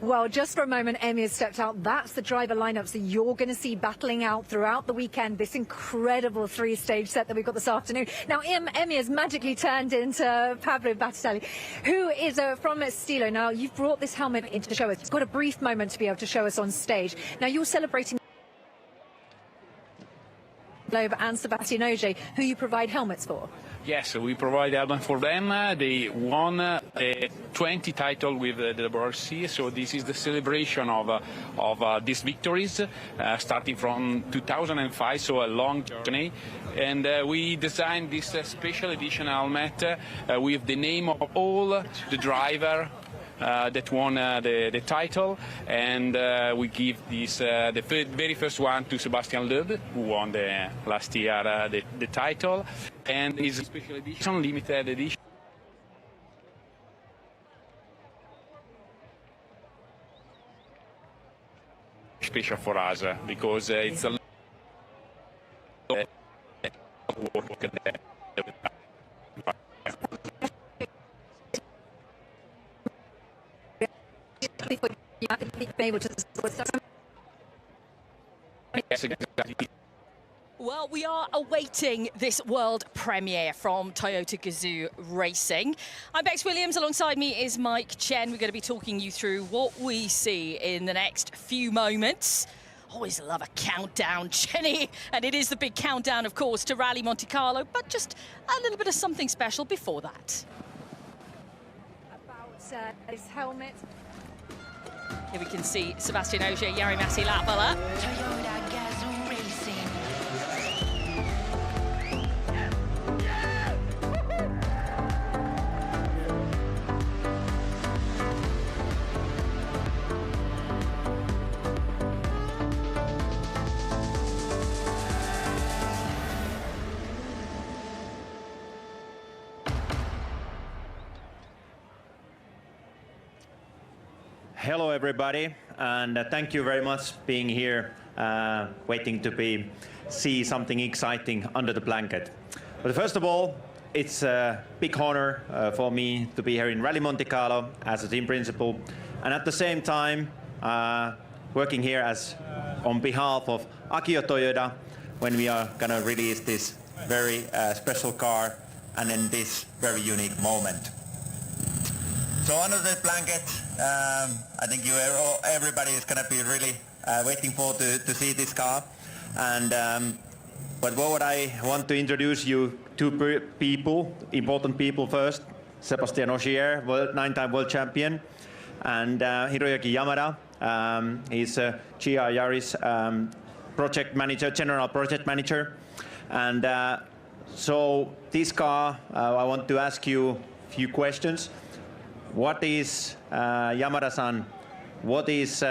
Well, just for a moment, Emmy has stepped out. That's the driver lineups that you're going to see battling out throughout the weekend. This incredible 3-stage set that we've got this afternoon. Now, Emmy has magically turned into Pablo Battistelli, who is from Stilo. Now, you've brought this helmet in to show us. It's got a brief moment to be able to show us on stage. Now, you're celebrating Loeb and Sebastian Ogier, who you provide helmets for. Yes, we provide helmets for them. They won a 20 title with the WRC, so this is the celebration of these victories, starting from 2005, so a long journey. And we designed this special edition helmet with the name of all the driver that won the title, and we give this the very first one to Sebastian Loeb, who won last year the title, and is a special edition, limited edition. Special for us because it's a work there. Well, we are awaiting this world premiere from Toyota Gazoo Racing. I'm Bex Williams. Alongside me is Mike Chen. We're going to be talking you through what we see in the next few moments. Always love a countdown, Jenny. And it is the big countdown, of course, to Rallye Monte-Carlo, but just a little bit of something special before that. About his helmet. Here we can see Sebastian Ogier, Jari-Matti Latvala. Toyota Gazoo Racing. Hello everybody, and thank you very much being here, waiting to see something exciting under the blanket. But first of all, it's a big honor for me to be here in Rallye Monte-Carlo as a team principal, and at the same time working here on behalf of Akio Toyoda when we are gonna release this very special car and in this very unique moment. So under the blanket, I think everybody is going to be really waiting for to see this car. And but what I want to introduce you two people, important people first. Sebastian Ogier, 9-time world champion, and Hiroyuki Yamada. He's GR Yaris project manager, general project manager. And so this car, I want to ask you a few questions. What is Yamada-san? What is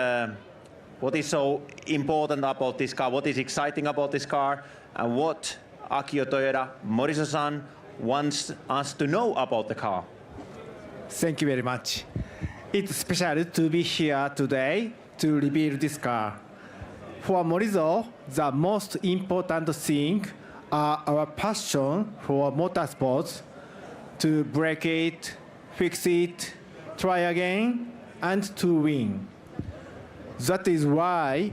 so important about this car? What is exciting about this car? And what Akio Toyoda, Moriso-san wants us to know about the car? Thank you very much. It's special to be here today to reveal this car. For Moriso, the most important thing are our passion for motorsports, to break it, fix it, try again, and to win. That is why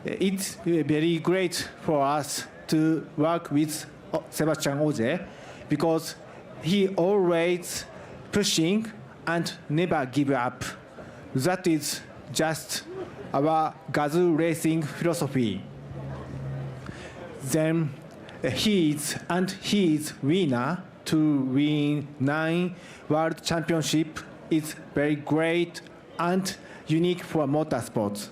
it's very great for us to work with Sebastian Ogier, because he always pushing and never give up. That is just our Gazoo racing philosophy. Then he is winner to win 9 World Championship is very great and unique for motorsports.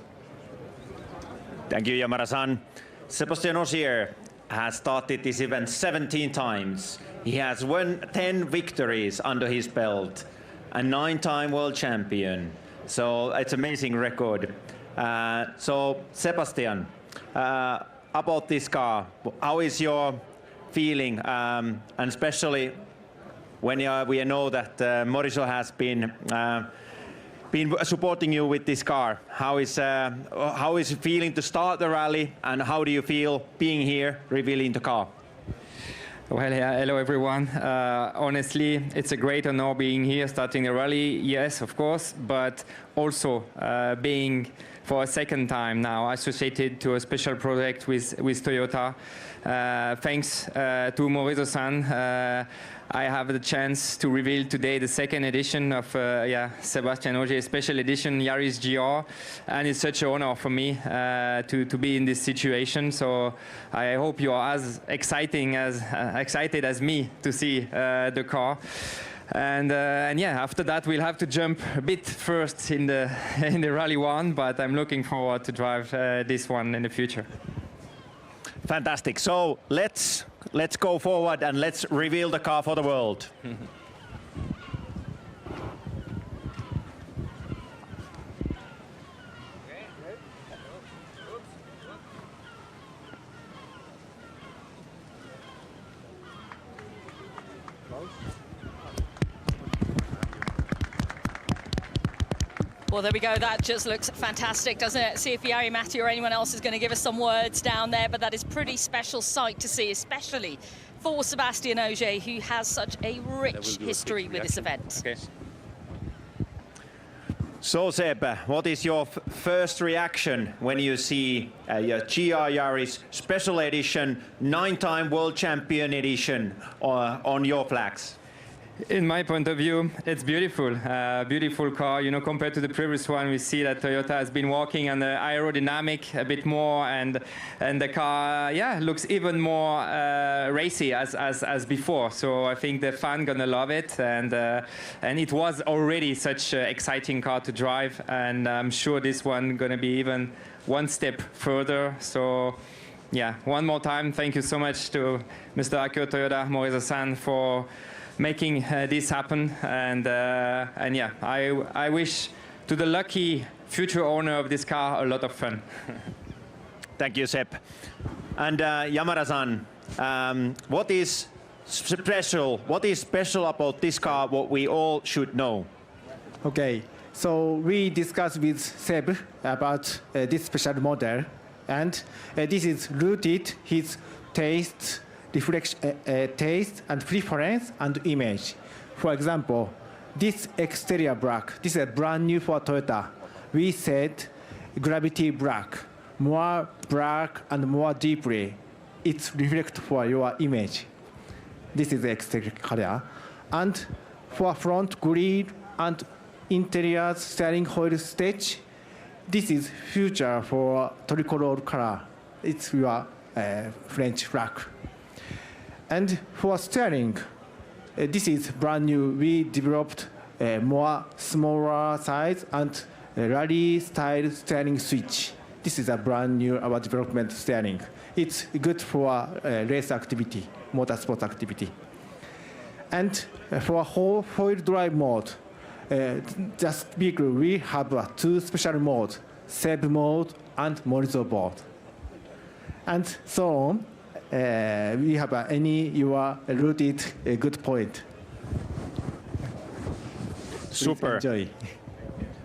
Thank you, Yamada-san. Sebastian Ogier has started this event 17 times. He has won 10 victories under his belt, a 9-time world champion. So it's an amazing record. So Sebastian, about this car, how is your feeling, and especially when we know that Moriso has been supporting you with this car? How is it feeling to start the rally, and how do you feel being here revealing the car? Well, yeah, hello everyone. Honestly, it's a great honor being here, starting the rally, yes, of course, but also being for a second time now associated to a special project with Toyota. Thanks to Moriso-san. I have the chance to reveal today the second edition of Sébastien Ogier special edition Yaris GR, and it's such an honor for me to be in this situation. So I hope you are as excited as me to see the car. And yeah, after that we'll have to jump a bit first in the Rally 1, but I'm looking forward to drive this one in the future. Fantastic. So let's go forward and let's reveal the car for the world. Well, there we go. That just looks fantastic, doesn't it? See if Jari Matti or anyone else is going to give us some words down there, but that is pretty special sight to see, especially for Sébastien Ogier, who has such a rich history with this event. Okay. So Seb, what is your first reaction when you see your GR Yaris Special Edition, 9-time World Champion Edition on your flags? In my point of view, it's beautiful. Beautiful car. You know, compared to the previous one, we see that Toyota has been working on the aerodynamic a bit more, and the car, yeah, looks even more racy as before. So I think the fan gonna love it, and it was already such an exciting car to drive, and I'm sure this one gonna be even one step further. So. Yeah, one more time, thank you so much to Mr. Akio Toyoda, Morisa-san, for making this happen, and yeah, I wish to the lucky future owner of this car a lot of fun. Thank you, Sepp. And Yamada-san, what is special about this car, what we all should know? Okay, so we discussed with Seb about this special model, and this is rooted his taste and preference and image. For example, this exterior black, this is brand new for Toyota. We said gravity black, more black and more deeply. It's reflect for your image. This is the exterior color. And for front grille and interior steering wheel stitch, this is future for tricolor color. It's your French flag. And for steering, this is brand new. We developed more smaller size and rally style steering switch. This is a brand new our development steering. It's good for race activity, motorsport activity. And for whole drive mode, just vehicle we have two special modes, Seb mode and Morizo mode. And so on. We have any your rooted good point. Super. Enjoy.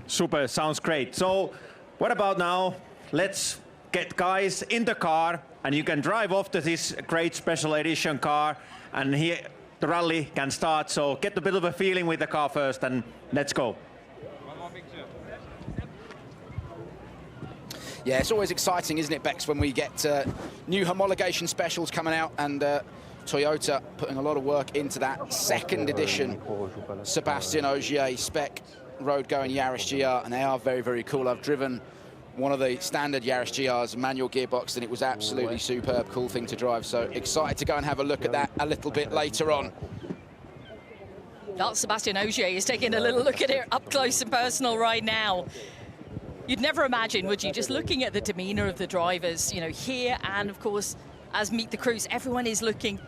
Super, sounds great. So what about now? Let's get guys in the car and you can drive off to this great special edition car, and here the rally can start. So get a bit of a feeling with the car first and let's go. Yeah, it's always exciting, isn't it, Bex, when we get new homologation specials coming out, and Toyota putting a lot of work into that second edition Sébastien Ogier spec road-going Yaris GR, and they are very, very cool. I've driven one of the standard Yaris GRs, manual gearbox, and it was absolutely superb, cool thing to drive. So excited to go and have a look at that a little bit later on. Well, Sébastien Ogier is taking a little look at it up close and personal right now. You'd never imagine, would you, just looking at the demeanor of the drivers, you know, here and, of course, as Meet the Cruise, everyone is looking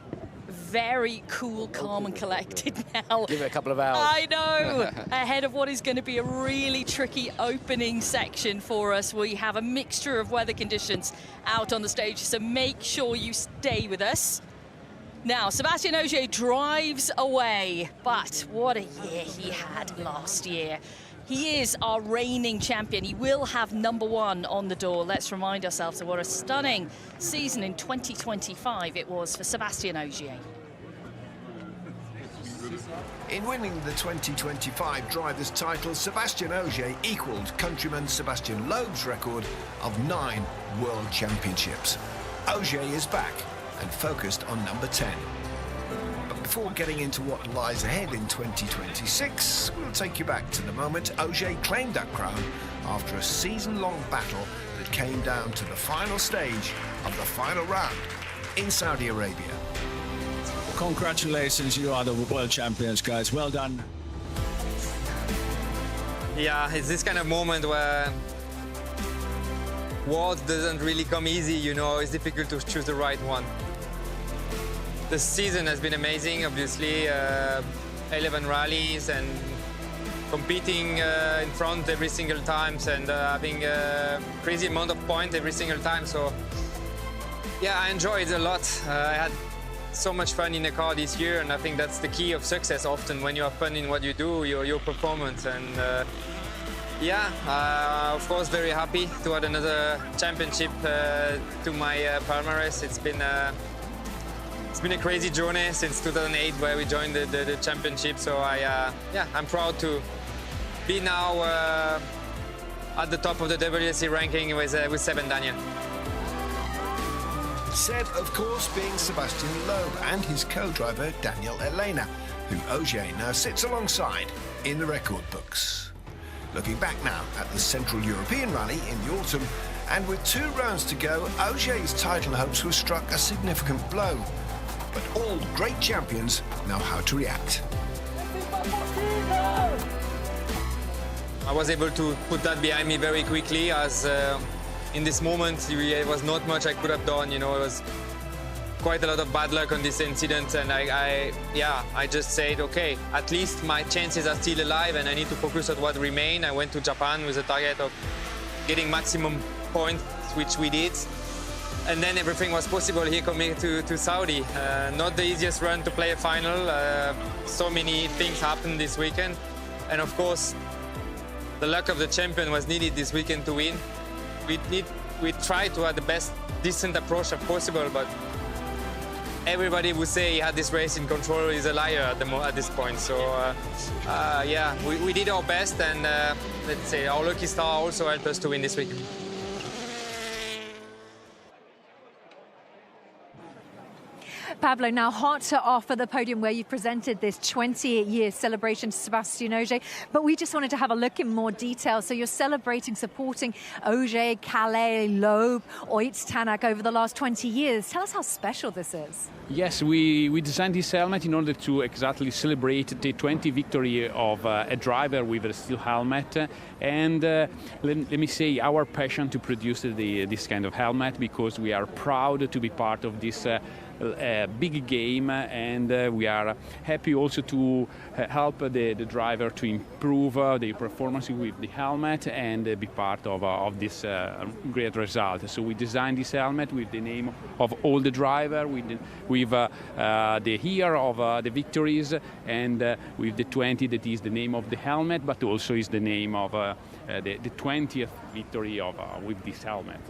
very cool, calm and collected now. Give it a couple of hours. I know. Ahead of what is going to be a really tricky opening section for us. We have a mixture of weather conditions out on the stage, so make sure you stay with us. Now, Sébastien Ogier drives away, but what a year he had last year. He is our reigning champion. He will have #1 on the door. Let's remind ourselves of what a stunning season in 2025 it was for Sébastien Ogier. In winning the 2025 Drivers' title, Sébastien Ogier equalled countryman Sébastien Loeb's record of 9 World Championships. Ogier is back and focused on #10. But before getting into what lies ahead in 2026, we'll take you back to the moment Ogier claimed that crown after a season-long battle that came down to the final stage of the final round in Saudi Arabia. Congratulations, you are the world champions, guys. Well done. Yeah, it's this kind of moment where words doesn't really come easy, you know, it's difficult to choose the right one. The season has been amazing, obviously, 11 rallies and competing in front every single time and having a crazy amount of points every single time. So, yeah, I enjoyed it a lot. I had so much fun in the car this year, and I think that's the key of success often, when you have fun in what you do, your performance. And yeah, of course, very happy to add another championship to my palmarès. It's been a crazy journey since 2008, where we joined the championship. So I'm proud to be now at the top of the WRC ranking with Seb and Daniel. Seb, of course, being Sebastian Loeb and his co-driver Daniel Elena, who Ogier now sits alongside in the record books. Looking back now at the Central European Rally in the autumn, and with 2 rounds to go, Ogier's title hopes were struck a significant blow. But all great champions know how to react. I was able to put that behind me very quickly, as in this moment there was not much I could have done. You know, it was quite a lot of bad luck on this incident, and I just said, okay, at least my chances are still alive and I need to focus on what remain. I went to Japan with a target of getting maximum points, which we did. And then everything was possible here coming to Saudi. Not the easiest run to play a final. So many things happened this weekend. And of course, the luck of the champion was needed this weekend to win. We tried to have the best decent approach as possible, but everybody would say he had this race in control is a liar at this point. So yeah, we did our best, and let's say our lucky star also helped us to win this weekend. Pablo, now hot off of the podium where you presented this 20-year celebration to Sebastian Ogier, but we just wanted to have a look in more detail. So you're celebrating, supporting Ogier, Calais, Loeb, Oitz, Tanak over the last 20 years. Tell us how special this is. Yes, we designed this helmet in order to exactly celebrate the 20th victory of a driver with a steel helmet, and let me say our passion to produce this kind of helmet, because we are proud to be part of this big game, and we are happy also to help the driver to improve their performance with the helmet and be part of this great result. So we designed this helmet with the name of all the driver, with the year of the victories, and with the 20 that is the name of the helmet, but also is the name of the 20th victory with this helmet.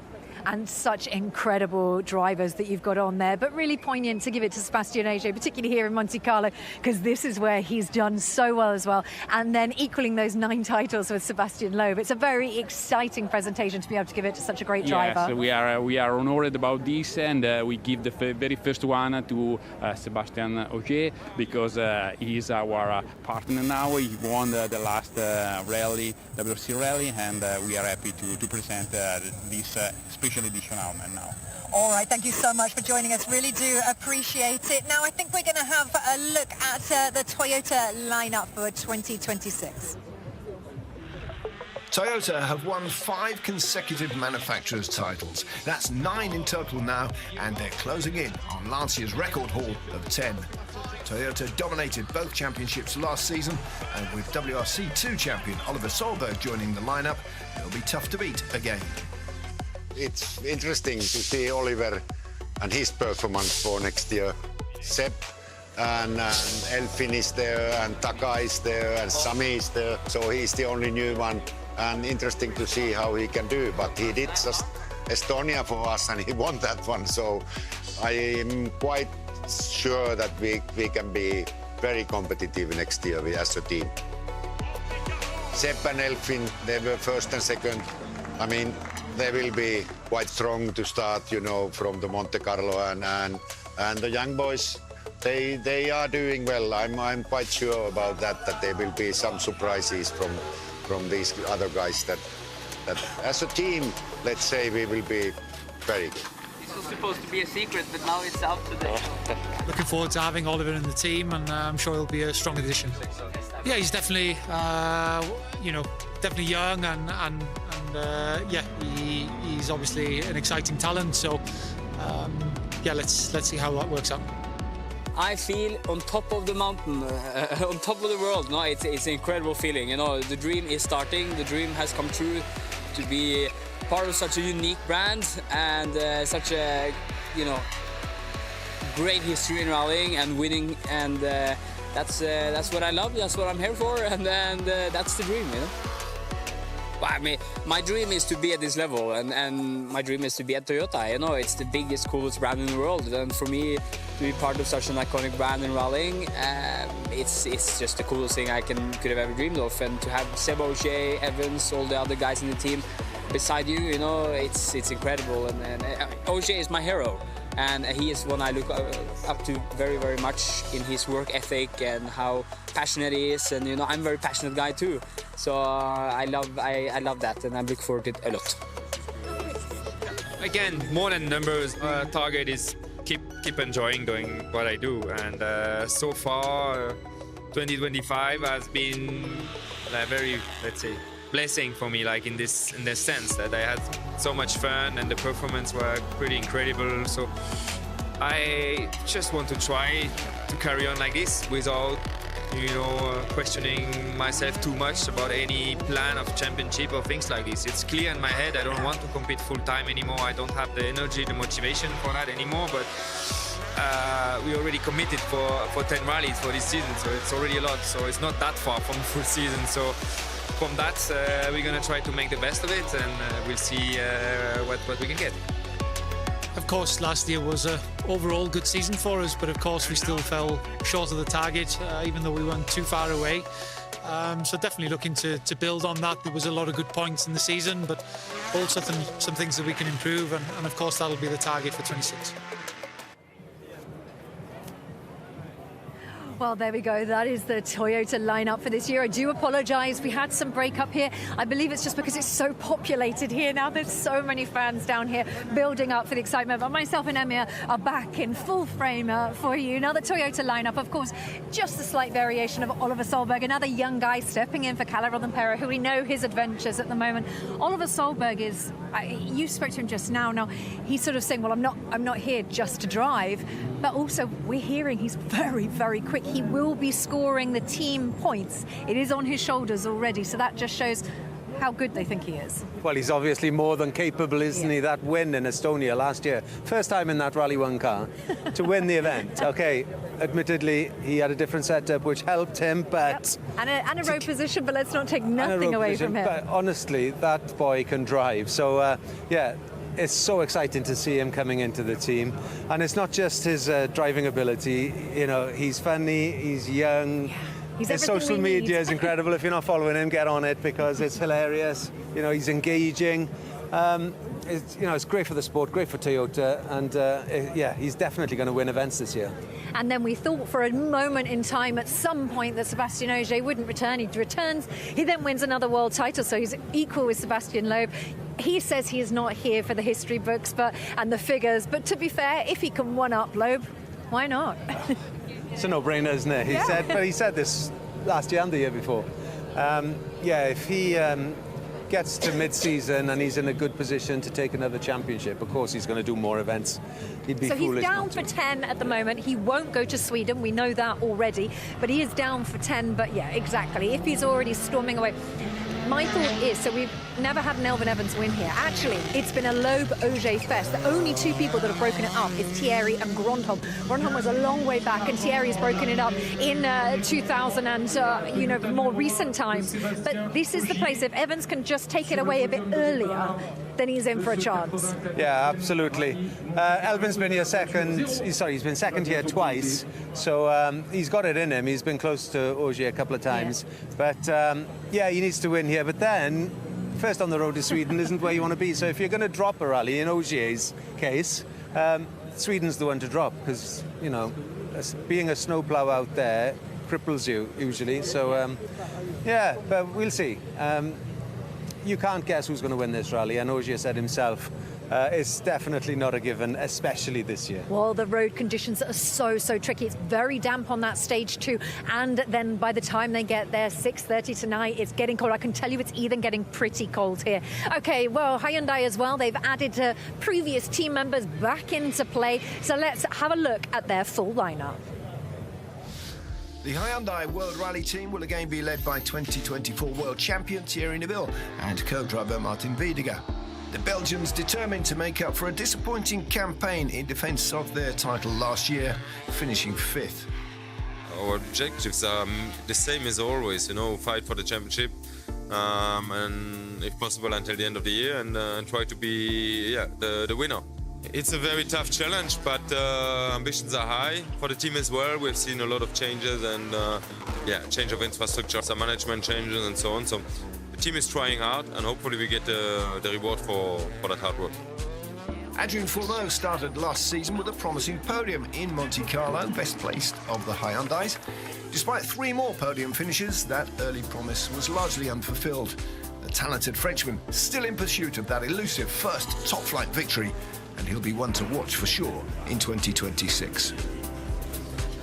And such incredible drivers that you've got on there, but really poignant to give it to Sebastian Ogier, particularly here in Monte-Carlo, because this is where he's done so well as well. And then equaling those 9 titles with Sebastian Loeb. It's a very exciting presentation to be able to give it to such a great driver. Yes, we are honored about this, and we give the very first one to Sebastian Ogier, because he is our partner now. He won the last rally, WRC rally, and we are happy to present this special edition helmet now. All right, thank you so much for joining us. Really do appreciate it. Now, I think we're going to have a look at the Toyota lineup for 2026. Toyota have won 5 consecutive manufacturers' titles. That's 9 in total now, and they're closing in on last year's record haul of 10. Toyota dominated both championships last season, and with WRC 2 champion Oliver Solberg joining the lineup, it'll be tough to beat again. It's interesting to see Oliver and his performance for next year. Seb and Elfin is there, and Taka is there, and Sami is there, so he's the only new one, and interesting to see how he can do. But he did just Estonia for us, and he won that one, so I am quite sure that we can be very competitive next year as a team. Seb and Elfin, they were first and second. I mean, they will be quite strong to start, you know, from the Monte-Carlo, and the young boys, they are doing well. I'm quite sure about that there will be some surprises from these other guys that as a team, let's say, we will be very good. This was supposed to be a secret, but now it's out today. Looking forward to having Oliver in the team, and I'm sure he'll be a strong addition. Yeah, he's definitely, definitely young, and he's obviously an exciting talent. So, let's see how that works out. I feel on top of the mountain, on top of the world. No, it's an incredible feeling. You know, the dream is starting. The dream has come true to be part of such a unique brand and such a, great history in rallying and winning. And that's what I love. That's what I'm here for. And that's the dream. Well, I mean, my dream is to be at this level, and my dream is to be at Toyota. It's the biggest, coolest brand in the world, and for me to be part of such an iconic brand in rallying, it's just the coolest thing I could have ever dreamed of. And to have Seb, Ogier, Evans, all the other guys in the team beside you, it's incredible. And Ogier is my hero. And he is one I look up to very, very much in his work ethic and how passionate he is. And I'm a very passionate guy too. So I love that, and I look forward to it a lot. Again, more than numbers, target is keep enjoying doing what I do. And so far, 2025 has been a very, let's say, blessing for me, like in this sense that I had so much fun and the performance were pretty incredible. So I just want to try to carry on like this without questioning myself too much about any plan of championship or things like this. It's clear in my head I don't want to compete full time anymore. I don't have the energy, the motivation for that anymore, but we already committed for 10 rallies for this season, so it's already a lot. So it's not that far from full season. So from that, we're going to try to make the best of it, and we'll see what we can get. Of course, last year was an overall good season for us, but of course we still fell short of the target, even though we weren't too far away. So definitely looking to build on that. There was a lot of good points in the season, but also some things that we can improve, and of course that'll be the target for 26. Well, there we go. That is the Toyota lineup for this year. I do apologise. We had some breakup here. I believe it's just because it's so populated here now. There's so many fans down here building up for the excitement. But myself and Emir are back in full frame for you. Now the Toyota lineup, of course, just a slight variation of Oliver Solberg, another young guy stepping in for Kalle Rovanperä, who we know his adventures at the moment. Oliver Solberg is, you spoke to him just now. Now he's sort of saying, well, I'm not here just to drive, but also we're hearing he's very, very quick. He will be scoring the team points. It is on his shoulders already, so that just shows how good they think he is. Well, he's obviously more than capable, isn't he? That win in Estonia last year, first time in that Rally 1 car to win the event. Okay, admittedly, he had a different setup which helped him, but... Yep. And a road position, but let's not take nothing away from him. But honestly, that boy can drive. So, it's so exciting to see him coming into the team. And it's not just his driving ability. He's funny, he's young. His social media is incredible. If you're not following him, get on it because it's hilarious. He's engaging. It's great for the sport, great for Toyota, and he's definitely going to win events this year. And then we thought for a moment in time at some point that Sébastien Ogier wouldn't return. He returns, he then wins another world title, so he's equal with Sébastien Loeb. He says he is not here for the history books and the figures, but to be fair, if he can one-up Loeb, why not? It's a no-brainer, isn't it? He said this last year and the year before. If he gets to mid-season and he's in a good position to take another championship, of course he's going to do more events. He'd be foolish. He's down for 10 at the moment. He won't go to Sweden. We know that already. But he is down for 10. But yeah, exactly. If he's already storming away. My thought is, so we've never had an Elvin Evans win here. Actually, it's been a Loeb-Ogier fest. The only two people that have broken it up is Thierry and Grönholm. Grönholm was a long way back, and Thierry's broken it up in 2000 and, more recent times. But this is the place. If Evans can just take it away a bit earlier, then he's in for a chance. Yeah, absolutely. Elvin's been here he's been second here twice. So he's got it in him. He's been close to Ogier a couple of times. Yeah. But, he needs to win here. But then, first on the road to Sweden isn't where you want to be. So if you're going to drop a rally, in Ogier's case, Sweden's the one to drop because, being a snowplow out there cripples you usually. So yeah, but we'll see. You can't guess who's going to win this rally, and Ogier said himself, it's definitely not a given, especially this year. Well, the road conditions are so tricky. It's very damp on that stage too, and then by the time they get there, 6:30 tonight, it's getting cold. I can tell you it's even getting pretty cold here. Okay, well, Hyundai as well, they've added previous team members back into play, so let's have a look at their full lineup. The Hyundai World Rally team will again be led by 2024 world champion Thierry Neuville and co-driver Martin Wiedeger. The Belgians determined to make up for a disappointing campaign in defence of their title last year, finishing 5th. Our objectives are the same as always, you know, fight for the championship and if possible until the end of the year and try to be the winner. It's a very tough challenge, but ambitions are high for the team as well. We've seen a lot of changes and change of infrastructure, some management changes and so on. So the team is trying hard and hopefully we get the reward for that hard work. Adrien Fourneau started last season with a promising podium in Monte-Carlo, best placed of the Hyundais. Despite 3 more podium finishes, that early promise was largely unfulfilled. The talented Frenchman still in pursuit of that elusive first top-flight victory, and he'll be one to watch for sure in 2026.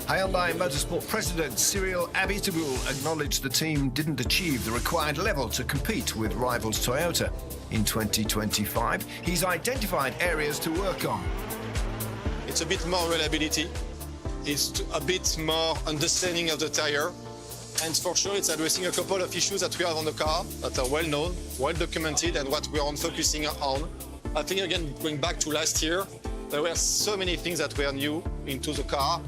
Hyundai Motorsport President Cyril Abiteboul acknowledged the team didn't achieve the required level to compete with rivals Toyota. In 2025, he's identified areas to work on. It's a bit more reliability, it's a bit more understanding of the tire, and for sure it's addressing a couple of issues that we have on the car that are well known, well documented, and what we are focusing on. I think, again, going back to last year, there were so many things that were new into the car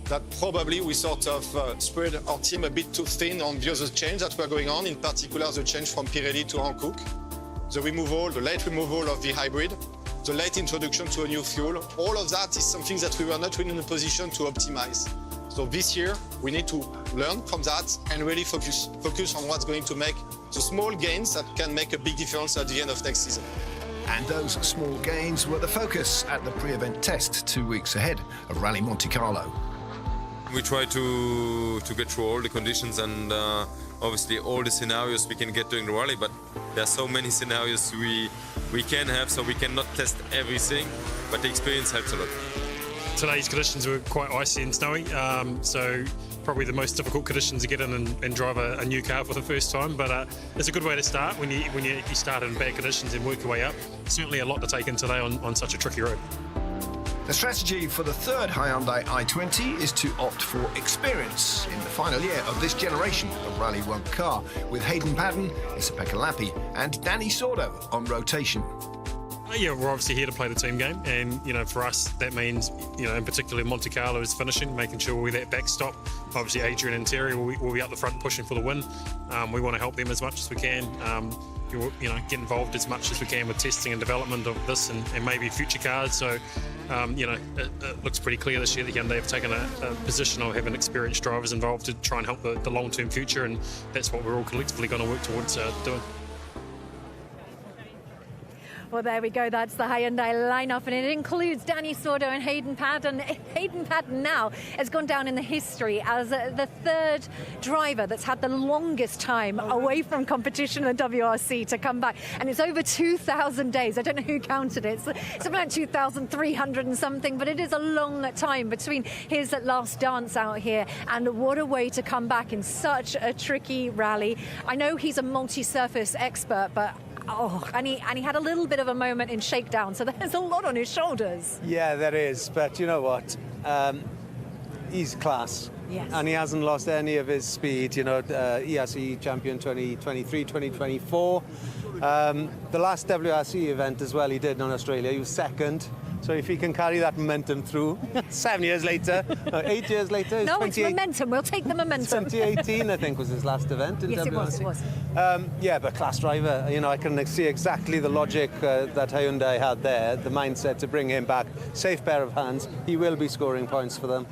that probably we sort of spread our team a bit too thin on the other change that were going on, in particular the change from Pirelli to Hankook, the late removal of the hybrid, the late introduction to a new fuel. All of that is something that we were not really in a position to optimize. So this year, we need to learn from that and really focus on what's going to make the small gains that can make a big difference at the end of next season. And those small gains were the focus at the pre-event test 2 weeks ahead of Rally Monte-Carlo. We try to get through all the conditions and obviously all the scenarios we can get during the rally, but there are so many scenarios we can have, so we cannot test everything, but the experience helps a lot. Today's conditions were quite icy and snowy, so probably the most difficult conditions to get in and drive a new car for the first time, but it's a good way to start when you start in bad conditions and work your way up. Certainly a lot to take in today on such a tricky road. The strategy for the 3rd Hyundai i20 is to opt for experience in the final year of this generation of Rally 1 car, with Hayden Paddon, Issa-Pekka Lappi and Danny Sordo on rotation. Yeah, we're obviously here to play the team game, and for us that means in particular Monte-Carlo is finishing, making sure we're that backstop. Obviously Adrian and Terry will be up the front pushing for the win. We want to help them as much as we can. Get involved as much as we can with testing and development of this and maybe future cars. So it looks pretty clear this year that Hyundai have taken a position of having experienced drivers involved to try and help the long-term future, and that's what we're all collectively going to work towards doing. Well, there we go. That's the Hyundai lineup, and it includes Danny Sordo and Hayden Paddon. Hayden Paddon now has gone down in the history as the 3rd driver that's had the longest time away from competition in the WRC to come back, and it's over 2,000 days. I don't know who counted it. It's about 2,300 and something, but it is a long time between his last dance out here, and what a way to come back in such a tricky rally. I know he's a multi-surface expert, but and he had a little bit of a moment in shakedown, so there's a lot on his shoulders. Yeah, there is, but you know what? He's class. Yes. And he hasn't lost any of his speed, ERC champion 2023, 2024. The last WRC event as well he did in Australia, he was 2nd. So if he can carry that momentum through 7 years later, 8 years later. No, it's momentum. We'll take the momentum. 2018, I think, was his last event in yes, WRC. It was. Yeah, but class driver. I can see exactly the logic that Hyundai had there, the mindset to bring him back. Safe pair of hands. He will be scoring points for them.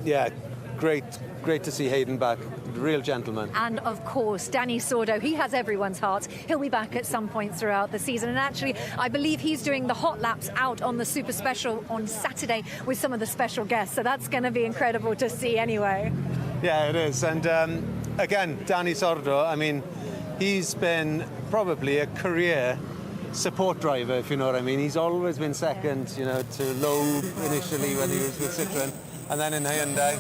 Yeah, great great to see Hayden back. Real gentleman. And of course, Danny Sordo, he has everyone's heart. He'll be back at some point throughout the season. And actually, I believe he's doing the hot laps out on the Super Special on Saturday with some of the special guests. So that's going to be incredible to see anyway. Yeah, it is. And again, Danny Sordo, I mean, he's been probably a career support driver, if you know what I mean. He's always been second, you know, to Loeb initially when he was with Citroën, and then in Hyundai.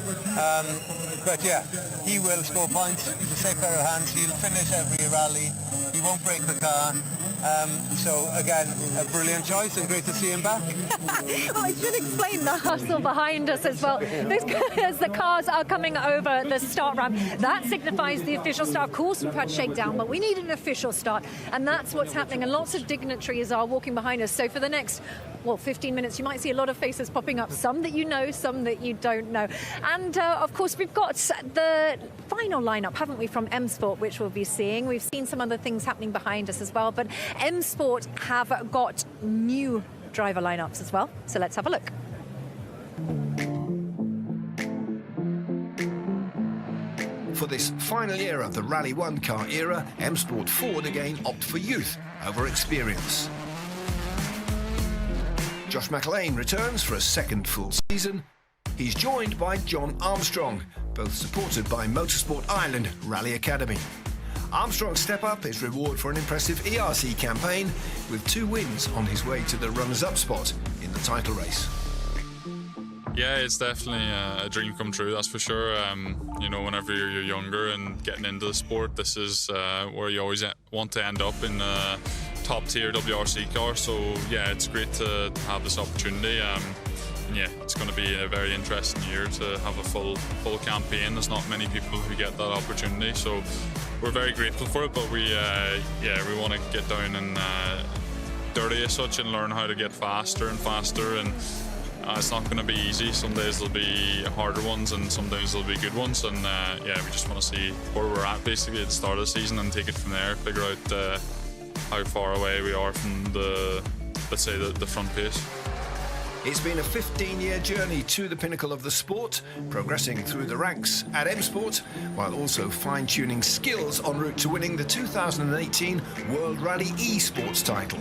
But yeah, he will score points. He's a safe pair of hands. He'll finish every rally. He won't break the car. So again, a brilliant choice and great to see him back. Well, I should explain the hustle behind us as well. As the cars are coming over the start ramp, that signifies the official start. Of course, we've had shakedown, but we need an official start, and that's what's happening. And lots of dignitaries are walking behind us. So for the next, 15 minutes, you might see a lot of faces popping up, some that you know, some that you don't know. And of course, we've got the final lineup, haven't we, from M Sport, which we'll be seeing. We've seen some other things happening behind us as well, but M Sport have got new driver lineups as well. So let's have a look. For this final year of the Rally 1 car era, M Sport Ford again opt for youth over experience. Josh McElhaine returns for a second full season. He's joined by John Armstrong, both supported by Motorsport Ireland Rally Academy. Armstrong's step-up is reward for an impressive ERC campaign, with 2 wins on his way to the runners-up spot in the title race. Yeah, it's definitely a dream come true, that's for sure. You know, whenever you're younger and getting into the sport, this is where you always want to end up in a top-tier WRC car. So yeah, it's great to have this opportunity. And yeah, it's going to be a very interesting year to have a full campaign. There's not many people who get that opportunity, so we're very grateful for it. But we want to get down and dirty as such and learn how to get faster and faster. And it's not going to be easy. Some days there'll be harder ones, and some days there'll be good ones. And yeah, we just want to see where we're at basically at the start of the season and take it from there. Figure out how far away we are from the front pace. It's been a 15-year journey to the pinnacle of the sport, progressing through the ranks at M Sport, while also fine-tuning skills en route to winning the 2018 World Rally Esports title.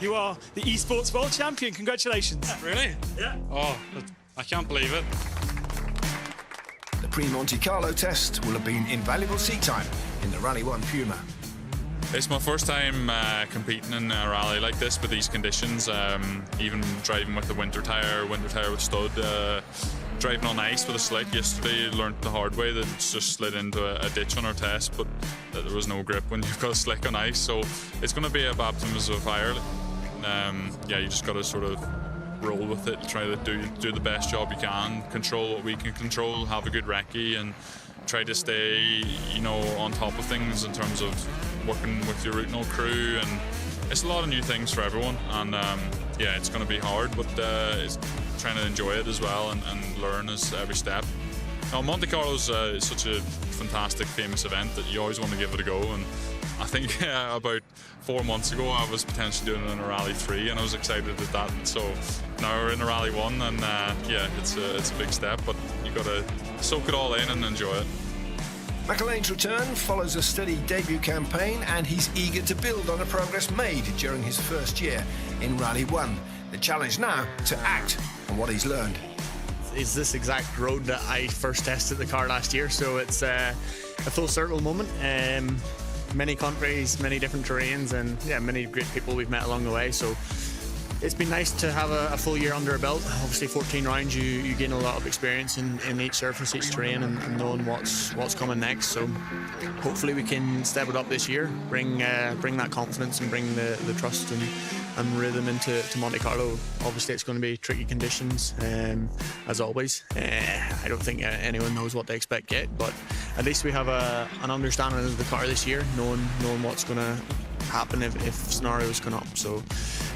You are the Esports World Champion. Congratulations. Really? Yeah. Oh, I can't believe it. The pre-Monte-Carlo test will have been invaluable seat time in the Rally 1 Puma. It's my first time competing in a rally like this with these conditions. Even driving with the winter tire with stud, driving on ice with a slick yesterday, learned the hard way that it's just slid into a ditch on our test, but there was no grip when you've got a slick on ice. So it's going to be a baptism of fire. Yeah, you just got to sort of roll with it, try to do the best job you can, control what we can control, have a good recce, and try to stay, you know, on top of things in terms of working with your routinal crew. And it's a lot of new things for everyone, and yeah, it's going to be hard, but it's trying to enjoy it as well and learn as every step. Now, Monte-Carlo is such a fantastic, famous event that you always want to give it a go, and I think about 4 months ago I was potentially doing it in a Rally 3 and I was excited at that. So now we're in a Rally 1, and yeah, it's a big step, but you've got to soak it all in and enjoy it. McElhaine's return follows a steady debut campaign, and he's eager to build on the progress made during his first year in Rally 1. The challenge now to act on what he's learned. It's this exact road that I first tested the car last year, so it's a full circle moment. Many countries, many different terrains, and yeah, many great people we've met along the way. So it's been nice to have a full year under a belt. Obviously 14 rounds, you gain a lot of experience in each surface, each terrain, and knowing what's coming next. So hopefully we can step it up this year, bring that confidence and bring the trust and rhythm into Monte-Carlo. Obviously it's going to be tricky conditions, as always. I don't think anyone knows what they expect yet, but at least we have an understanding of the car this year, knowing what's going to happen if scenarios come up. So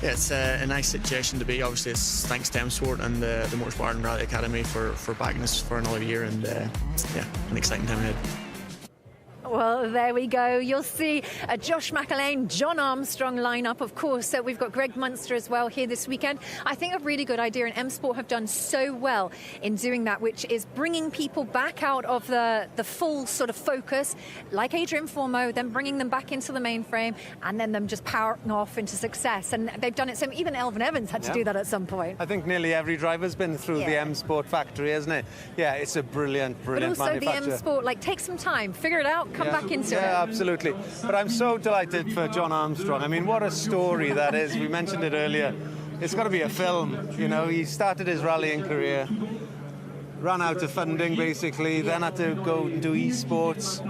yeah, it's a nice situation to be. Obviously it's thanks to M Sport and the Motorsport Ireland Rally Academy for backing us for another year, and yeah, an exciting time ahead. Well, there we go. You'll see Josh McElwain, John Armstrong lineup. Of course, we've got Greg Munster as well here this weekend. I think a really good idea, and M Sport have done so well in doing that, which is bringing people back out of the full sort of focus, like Adrian Formeau, then bringing them back into the mainframe, and then them just powering off into success. And they've done it. So even Elvin Evans had to do that at some point. I think nearly every driver's been through the M Sport factory, hasn't it? Yeah, it's a brilliant But also the manufacturer. M Sport, like, take some time, figure it out, come back into it. Yeah, absolutely. But I'm so delighted for John Armstrong. I mean, what a story that is. We mentioned it earlier. It's got to be a film. You know, he started his rallying career, ran out of funding basically, then had to go and do esports.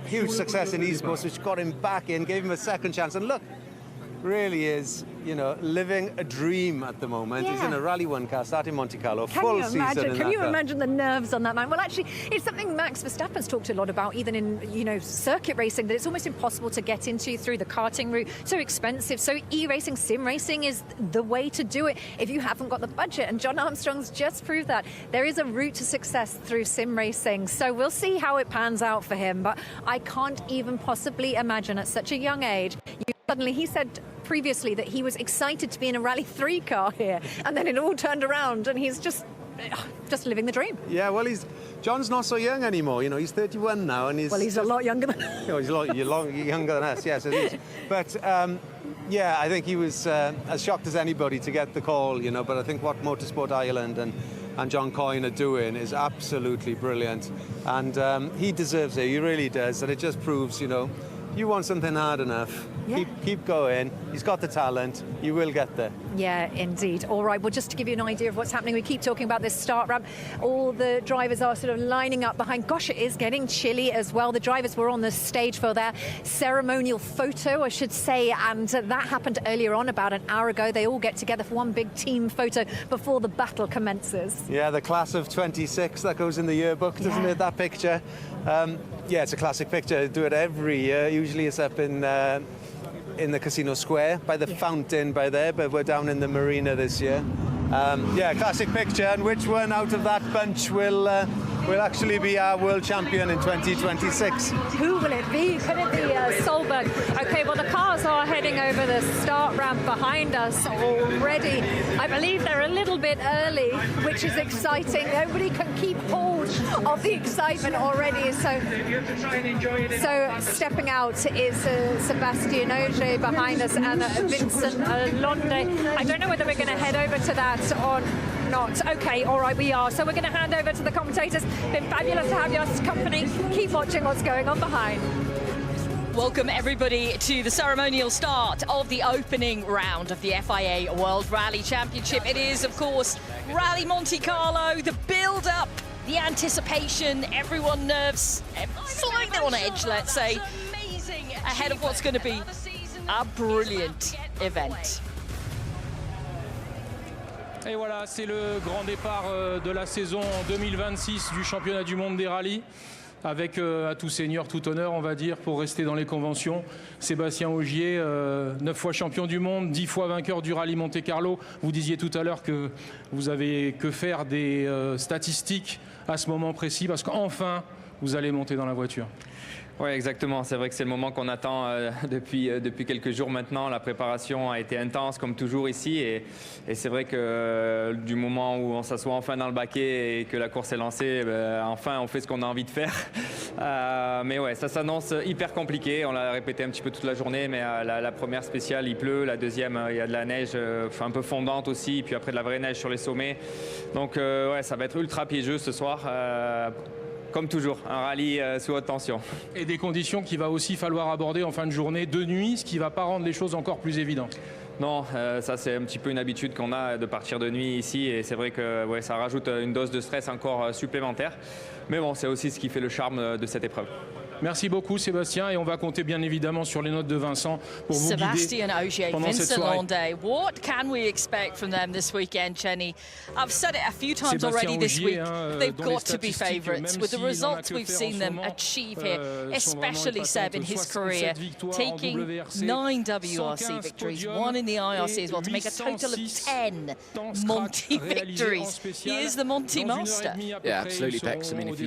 Huge success in esports, which got him back in, gave him a second chance. And look, really is, you know, living a dream at the moment. He's in a Rally 1 car, starting Monte-Carlo, full season. Can you imagine the nerves on that man? Well, actually, it's something Max Verstappen's talked a lot about, even in, you know, circuit racing, that it's almost impossible to get into through the karting route. So expensive. So e-racing, sim racing is the way to do it if you haven't got the budget. And John Armstrong's just proved that. There is a route to success through sim racing. So we'll see how it pans out for him. But I can't even possibly imagine at such a young age. Suddenly, he said previously that he was excited to be in a Rally 3 car here, and then it all turned around, and he's just living the dream. Yeah, well, John's not so young anymore. You know, he's 31 now, and he's a lot younger than you know, he's a lot younger than us. Yes, it is. But yeah, I think he was as shocked as anybody to get the call. You know, but I think what Motorsport Ireland and John Coyne are doing is absolutely brilliant, and he deserves it. He really does, and it just proves, you know, you want something hard enough, keep going. He's got the talent. You will get there. Yeah, indeed. All right, well, just to give you an idea of what's happening, we keep talking about this start ramp. All the drivers are sort of lining up behind. Gosh, it is getting chilly as well. The drivers were on the stage for their ceremonial photo, I should say, and that happened earlier on, about an hour ago. They all get together for one big team photo before the battle commences. Yeah, the class of 26, that goes in the yearbook, doesn't it, that picture? Yeah, it's a classic picture. They do it every year. Usually it's up in the Casino Square, by the fountain by there, but we're down in the marina this year. Yeah, classic picture. And which one out of that bunch will actually be our world champion in 2026? Who will it be? Could it be Solberg? Okay, well, the cars are heading over the start ramp behind us already. I believe they're a little bit early, which is exciting. Nobody can keep hold of the excitement already. So stepping out is Sebastian Ogier behind us and Vincent Londe. I don't know whether we're going to head over to that or not. Okay, all right, we are. So we're going to hand over to the commentators. Been fabulous to have your company. Keep watching what's going on behind. Welcome everybody to the ceremonial start of the opening round of the FIA World Rally Championship. It is, of course, Rally Monte-Carlo, the build-up, the anticipation, everyone nerves, slightly on edge, let's say, ahead of what's going to be a brilliant event. Et voilà, c'est le grand départ de la saison 2026 du championnat du monde des rallyes. Avec à tout seigneur, tout honneur, on va dire, pour rester dans les conventions. Sébastien Ogier, 9 fois champion du monde, 10 fois vainqueur du rallye Monte-Carlo. Vous disiez tout à l'heure que vous avez que faire des statistiques à ce moment précis, parce qu'enfin, vous allez monter dans la voiture. Oui, exactement. C'est vrai que c'est le moment qu'on attend depuis quelques jours maintenant. La préparation a été intense, comme toujours ici. Et c'est vrai que du moment où on s'assoit enfin dans le baquet et que la course est lancée, enfin, on fait ce qu'on a envie de faire. Mais ouais, ça s'annonce hyper compliqué. On l'a répété un petit peu toute la journée, mais la première spéciale, il pleut. La deuxième, il y a de la neige un peu fondante aussi. Et puis après, de la vraie neige sur les sommets. Donc, ouais, ça va être ultra piégeux ce soir. Comme toujours, un rallye sous haute tension. Et des conditions qu'il va aussi falloir aborder en fin de journée de nuit, ce qui ne va pas rendre les choses encore plus évidentes. Non, ça c'est un petit peu une habitude qu'on a de partir de nuit ici et c'est vrai que ouais, ça rajoute une dose de stress encore supplémentaire. Mais bon, c'est aussi ce qui fait le charme de cette épreuve. Merci beaucoup Sébastien et on va compter bien évidemment sur les notes de Vincent pour vous Sebastian guider Ogier, pendant cette Vincent soirée. Londe, what can we expect from them this weekend, Jenny? I've said it a few times already this week. They've got to be favourites. With the results we've seen them achieve here, especially Seb in his career, taking 9 WRC victories, 1 in the IRC as well, to make a total of 10 Monty victories. He is the Monty master. Yeah, absolutely, Bex. I mean, if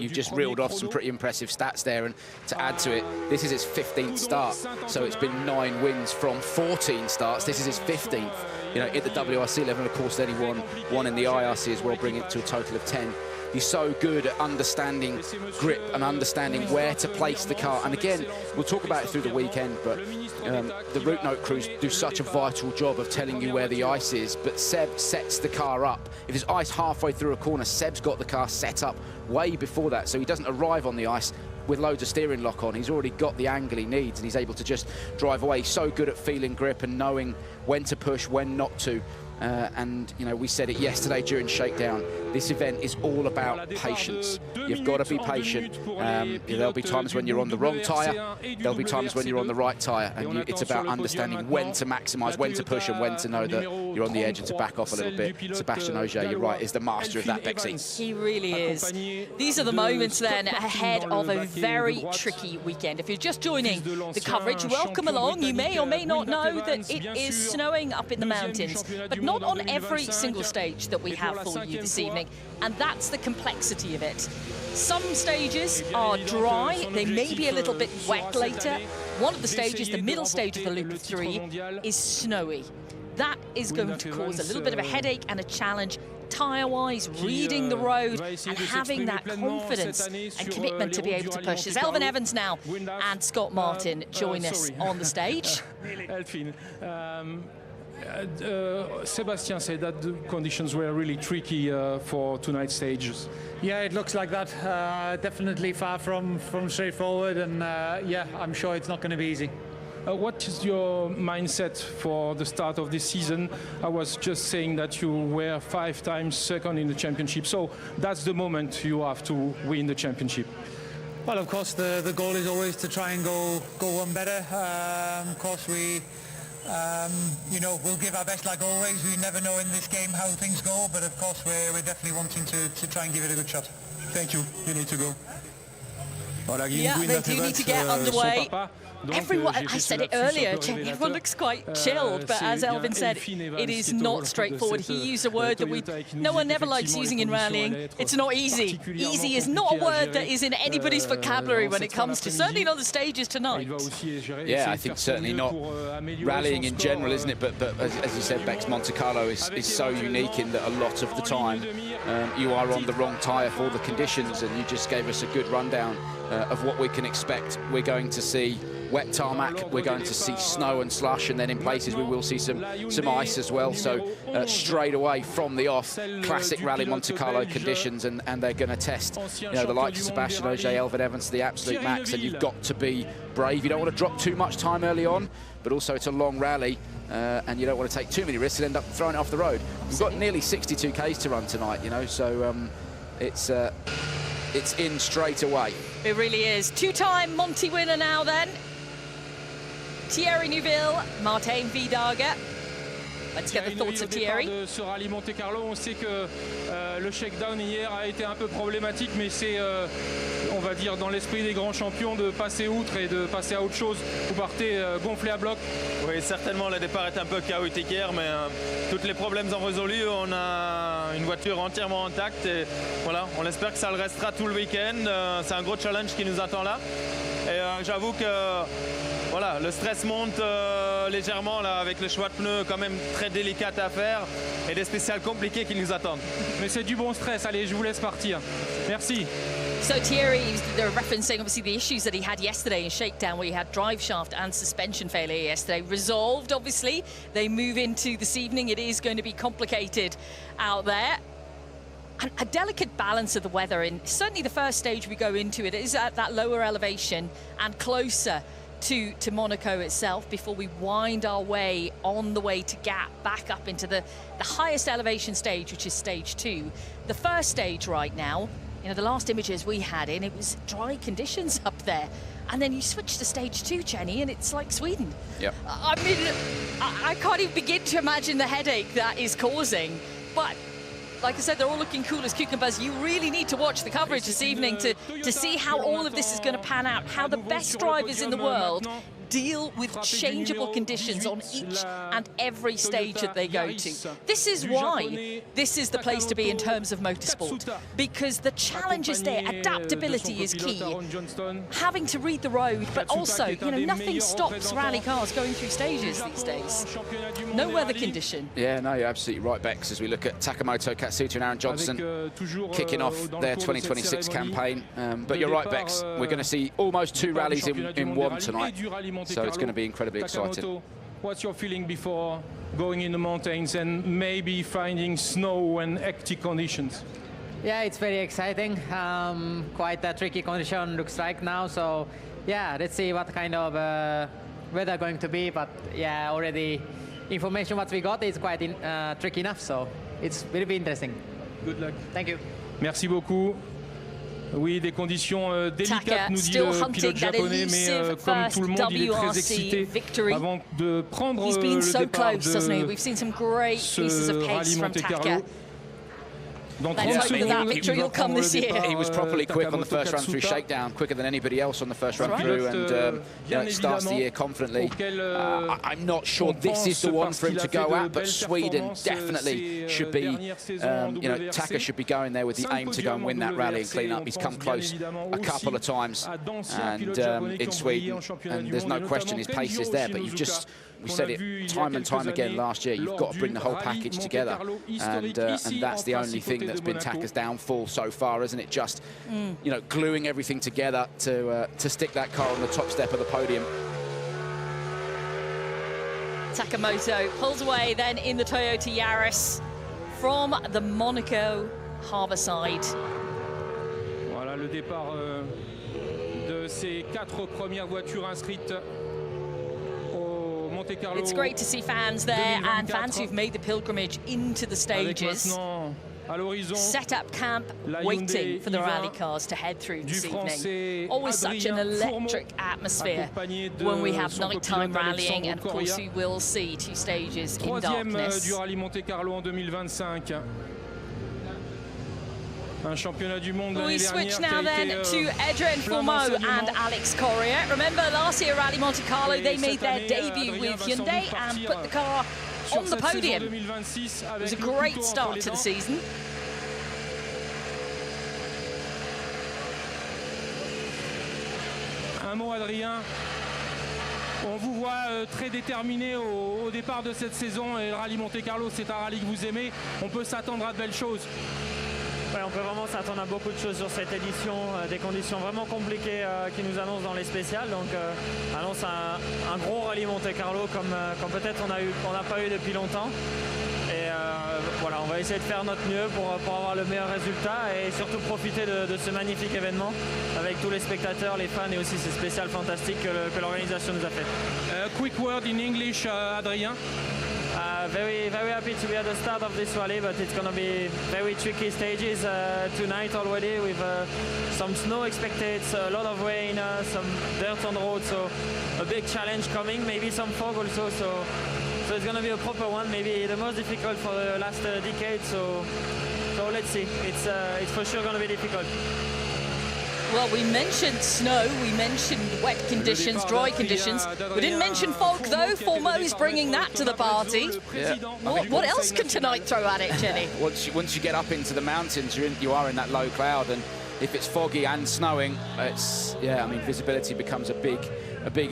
you've just reeled off some pretty impressive stats stats there, and to add to it, this is his 15th start, so it's been 9 wins from 14 starts. This is his 15th. You know, at the WRC level, of course, then he won 1 in the IRC as well, bringing it to a total of 10. He's so good at understanding grip and understanding where to place the car. And again, we'll talk about it through the weekend, but the route note crews do such a vital job of telling you where the ice is, but Seb sets the car up. If there's ice halfway through a corner, Seb's got the car set up way before that, so he doesn't arrive on the ice with loads of steering lock on. He's already got the angle he needs, and he's able to just drive away. He's so good at feeling grip and knowing when to push, when not to. And, you know, we said it yesterday during Shakedown, this event is all about patience. You've got to be patient. There'll be times when you're on the wrong tyre, there'll be times when you're on the right tyre, and it's about understanding when to maximise, when to push, and when to know that you're on the edge and to back off a little bit. Sebastian Ogier, you're right, is the master of that, Bexy. He really is. These are the moments then ahead of a very tricky weekend. If you're just joining the coverage, welcome along. You may or may not know that it is snowing up in the mountains, but not on every single stage that we have for you this evening, and that's the complexity of it. Some stages are dry, they may be a little bit wet later. One of the stages, the middle stage of the Loop 3, is snowy. That is going to cause a little bit of a headache and a challenge tyre-wise, reading the road and having that confidence and commitment to be able to push. As Elfyn Evans now and Scott Martin join us on the stage. Sebastian said that the conditions were really tricky for tonight's stages. Yeah, it looks like that. Definitely far from straightforward, and yeah, I'm sure it's not going to be easy. What is your mindset for the start of this season? I was just saying that you were 5 times second in the championship, so that's the moment you have to win the championship. Well, of course, the goal is always to try and go one better. Of course, we. You know, we'll give our best like always. We never know in this game how things go, but of course we're definitely wanting to try and give it a good shot. Thank you. You need to go. Yeah, they do need to get underway. Everyone, I said it earlier, Jenny, everyone looks quite chilled, but as Elfyn said, it is not straightforward. He used a word that no one ever likes using in rallying. It's not easy. Easy is not a word that is in anybody's vocabulary when it comes to, certainly not the stages tonight. Yeah, I think certainly not rallying in general, isn't it? But as you said, Bex, Monte-Carlo is so unique in that a lot of the time you are on the wrong tyre for the conditions, and you just gave us a good rundown of what we can expect. We're going to see wet tarmac, we're going to see snow and slush, and then in places we will see some ice as well. So straight away from the off, classic Rally Monte-Carlo conditions, and they're going to test the likes of Sebastian Ogier, Elfyn Evans to the absolute max, and you've got to be brave. You don't want to drop too much time early on, but also it's a long rally, and you don't want to take too many risks and end up throwing it off the road. We've got nearly 62 Ks to run tonight, you know, so it's in straight away. It really is. 2-time Monty winner now then. Thierry Neuville, Martin Vidager. Let's get the thoughts of Thierry. Ce rallye Monte-Carlo, on sait que le shakedown hier a été un peu problématique, mais c'est, on va dire, dans l'esprit des grands champions de passer outre et de passer à autre chose. Vous partez gonflé à bloc. Oui, certainement, le départ est un peu chaotique hier, mais tous les problèmes sont résolus. On a une voiture entièrement intacte et voilà, on espère que ça le restera tout le week-end. C'est un gros challenge qui nous attend là. Et j'avoue que voilà, le stress monte légèrement là, avec le choix de pneus quand même très délicat à faire et des spéciales compliquées qui nous attendent. Mais c'est du bon stress, allez, je vous laisse partir. Merci. So Thierry, they're referencing obviously the issues that he had yesterday in Shakedown, where he had drive shaft and suspension failure yesterday. Resolved, obviously. They move into this evening. It is going to be complicated out there. And a delicate balance of the weather. In certainly the first stage we go into, it is at that lower elevation and closer to Monaco itself before we wind our way on the way to Gap back up into the highest elevation stage, which is stage 2. The first stage right now, you know, the last images we had in, it was dry conditions up there. And then you switch to stage 2, Jenny, and it's like Sweden. Yep. I mean, I can't even begin to imagine the headache that is causing. But like I said, they're all looking cool as cucumbers. You really need to watch the coverage this evening to see how all of this is going to pan out, how the best drivers in the world deal with changeable conditions on each and every stage that they go to. This is why this is the place to be in terms of motorsport, because the challenge is there, adaptability is key. Having to read the road, but also, you know, nothing stops rally cars going through stages these days. No weather condition. Yeah, no, you're absolutely right, Bex, as we look at Takamoto Katsuta and Aaron Johnson kicking off their 2026 campaign. But you're right, Bex, we're going to see almost 2 rallies in one tonight, so it's going to be incredibly exciting. What's your feeling before going in the mountains and maybe finding snow and hectic conditions? Yeah, it's very exciting. Quite a tricky condition looks like now. So, yeah, let's see what kind of weather going to be. But yeah, already information what we got is quite tricky enough. So it's will be interesting. Good luck. Thank you. Merci beaucoup. Oui, des conditions délicates, nous dit le pilote japonais, mais comme tout le monde, il est très excité avant de prendre le départ de ce rallye Monte-Carlo. He was properly quick on the first run through shakedown, quicker than anybody else on the first run through, and you know, starts the year confidently. I'm not sure this is the one for him to go at, but Sweden definitely should be, you know, Taka should be going there with the aim to go and win that rally and clean up. He's come close a couple of times and in Sweden, and there's no question his pace is there, but you've just, we said it time and time again last year, you've got to bring the whole package together, and that's the only thing that's been Taka's downfall so far, isn't it? Just, you know, gluing everything together to stick that car on the top step of the podium. Takamoto pulls away then in the Toyota Yaris from the Monaco harbour side. Voilà le départ de ces 4 premières voitures inscrites. It's great to see fans there and fans who've made the pilgrimage into the stages. Set up camp, waiting for the rally cars to head through this evening. Always such an electric atmosphere when we have nighttime rallying, and of course we will see 2 stages in darkness. Du Rallye Monte-Carlo en 2025. Un championnat du monde we switch now then to Adrien Fourmeau and Alex Correa. Remember last year Rallye Monte-Carlo, they made their debut with Hyundai and put the car on the podium. It was a great start to the season. Un mot, Adrien. On vous voit très déterminé au départ de cette saison, et le Rallye Monte-Carlo, c'est un rallye que vous aimez. On peut s'attendre à de belles choses. Ouais, on peut vraiment s'attendre à beaucoup de choses sur cette édition, des conditions vraiment compliquées qui nous annoncent dans les spéciales. Donc annonce un gros rallye Monte-Carlo comme peut-être on n'a pas eu depuis longtemps. Et voilà, on va essayer de faire notre mieux pour avoir le meilleur résultat et surtout profiter de ce magnifique événement avec tous les spectateurs, les fans et aussi ces spéciales fantastiques que l'organisation nous a fait. Quick word in English, Adrien. Very happy to be at the start of this rally, but it's going to be very tricky stages tonight already with some snow expected, a lot of rain, some dirt on the road, so a big challenge coming, maybe some fog also, so it's going to be a proper one, maybe the most difficult for the last decade, so let's see, it's for sure going to be difficult. Well, we mentioned snow, we mentioned wet conditions, dry conditions. We didn't mention fog, though. Fourmeau's bringing that to the party. Yeah. What else can tonight throw at it, Jenny? Once you get up into the mountains, you are in that low cloud, and if it's foggy and snowing, it's, yeah, I mean, visibility becomes a big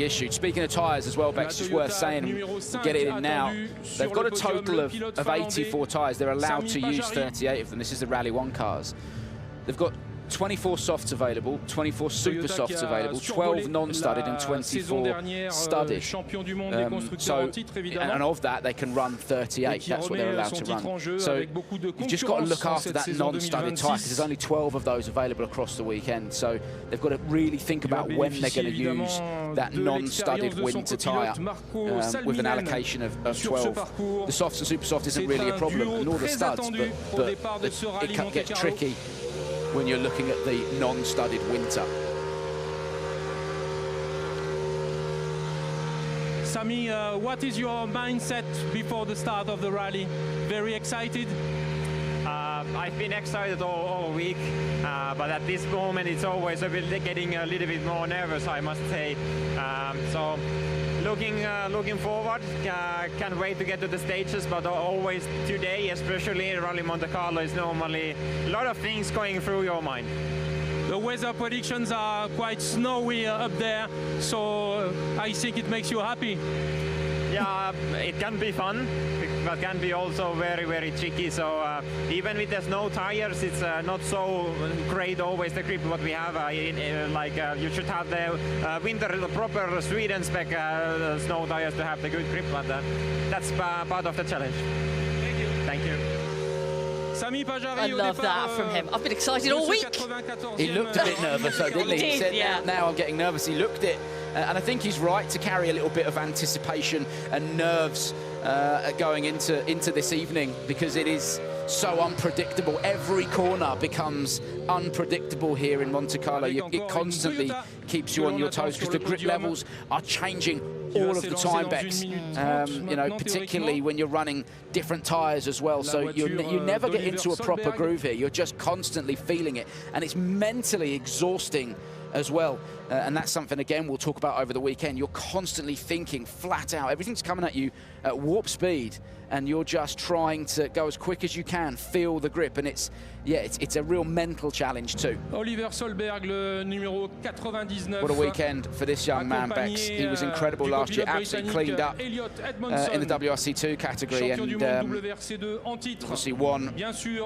issue. Speaking of tyres as well, Bex, just worth saying, we'll get it in now. They've got a total of 84 tyres. They're allowed to use 38 of them. This is the Rally 1 cars. They've got 24 softs available, 24 super softs available, 12 non-studded and 24 studded. And of that, they can run 38. That's what they're allowed to run. So you've just got to look after that non-studded tyre, because there's only 12 of those available across the weekend. So they've got to really think about when they're going to use that non-studded winter tyre with an allocation of 12. The softs and super soft isn't really a problem, and all the studs, but it can get tricky when you're looking at the non-studded winter. Sami, what is your mindset before the start of the rally? Very excited? I've been excited all week, but at this moment it's always getting a little bit more nervous, I must say. So looking forward, can't wait to get to the stages, but always today, especially Rally Monte-Carlo, is normally a lot of things going through your mind. The weather predictions are quite snowy up there, so I think it makes you happy. Yeah, it can be fun, but can be also very, very tricky. So even with the snow tires, it's not so great always the grip what we have. You should have the proper Sweden spec snow tires to have the good grip, but that's part of the challenge. Thank you. Thank you. I love that from him. I've been excited all week. He looked a bit nervous, though, didn't he? He said, yeah. now I'm getting nervous. He looked it. And I think he's right to carry a little bit of anticipation and nerves going into this evening, because it is so unpredictable. Every corner becomes unpredictable here in Monte-Carlo. It constantly keeps you on your toes because the grip levels are changing all of the time, Bex. Particularly when you're running different tyres as well. So you never get into a proper groove here. You're just constantly feeling it, and it's mentally exhausting as well. And that's something, again, we'll talk about over the weekend. You're constantly thinking flat out. Everything's coming at you at warp speed, and you're just trying to go as quick as you can, feel the grip, and it's a real mental challenge too. Oliver Solberg, le numéro 99. What a weekend for this young man, Bex. He was incredible last year, absolutely cleaned up in the WRC2 category, and obviously won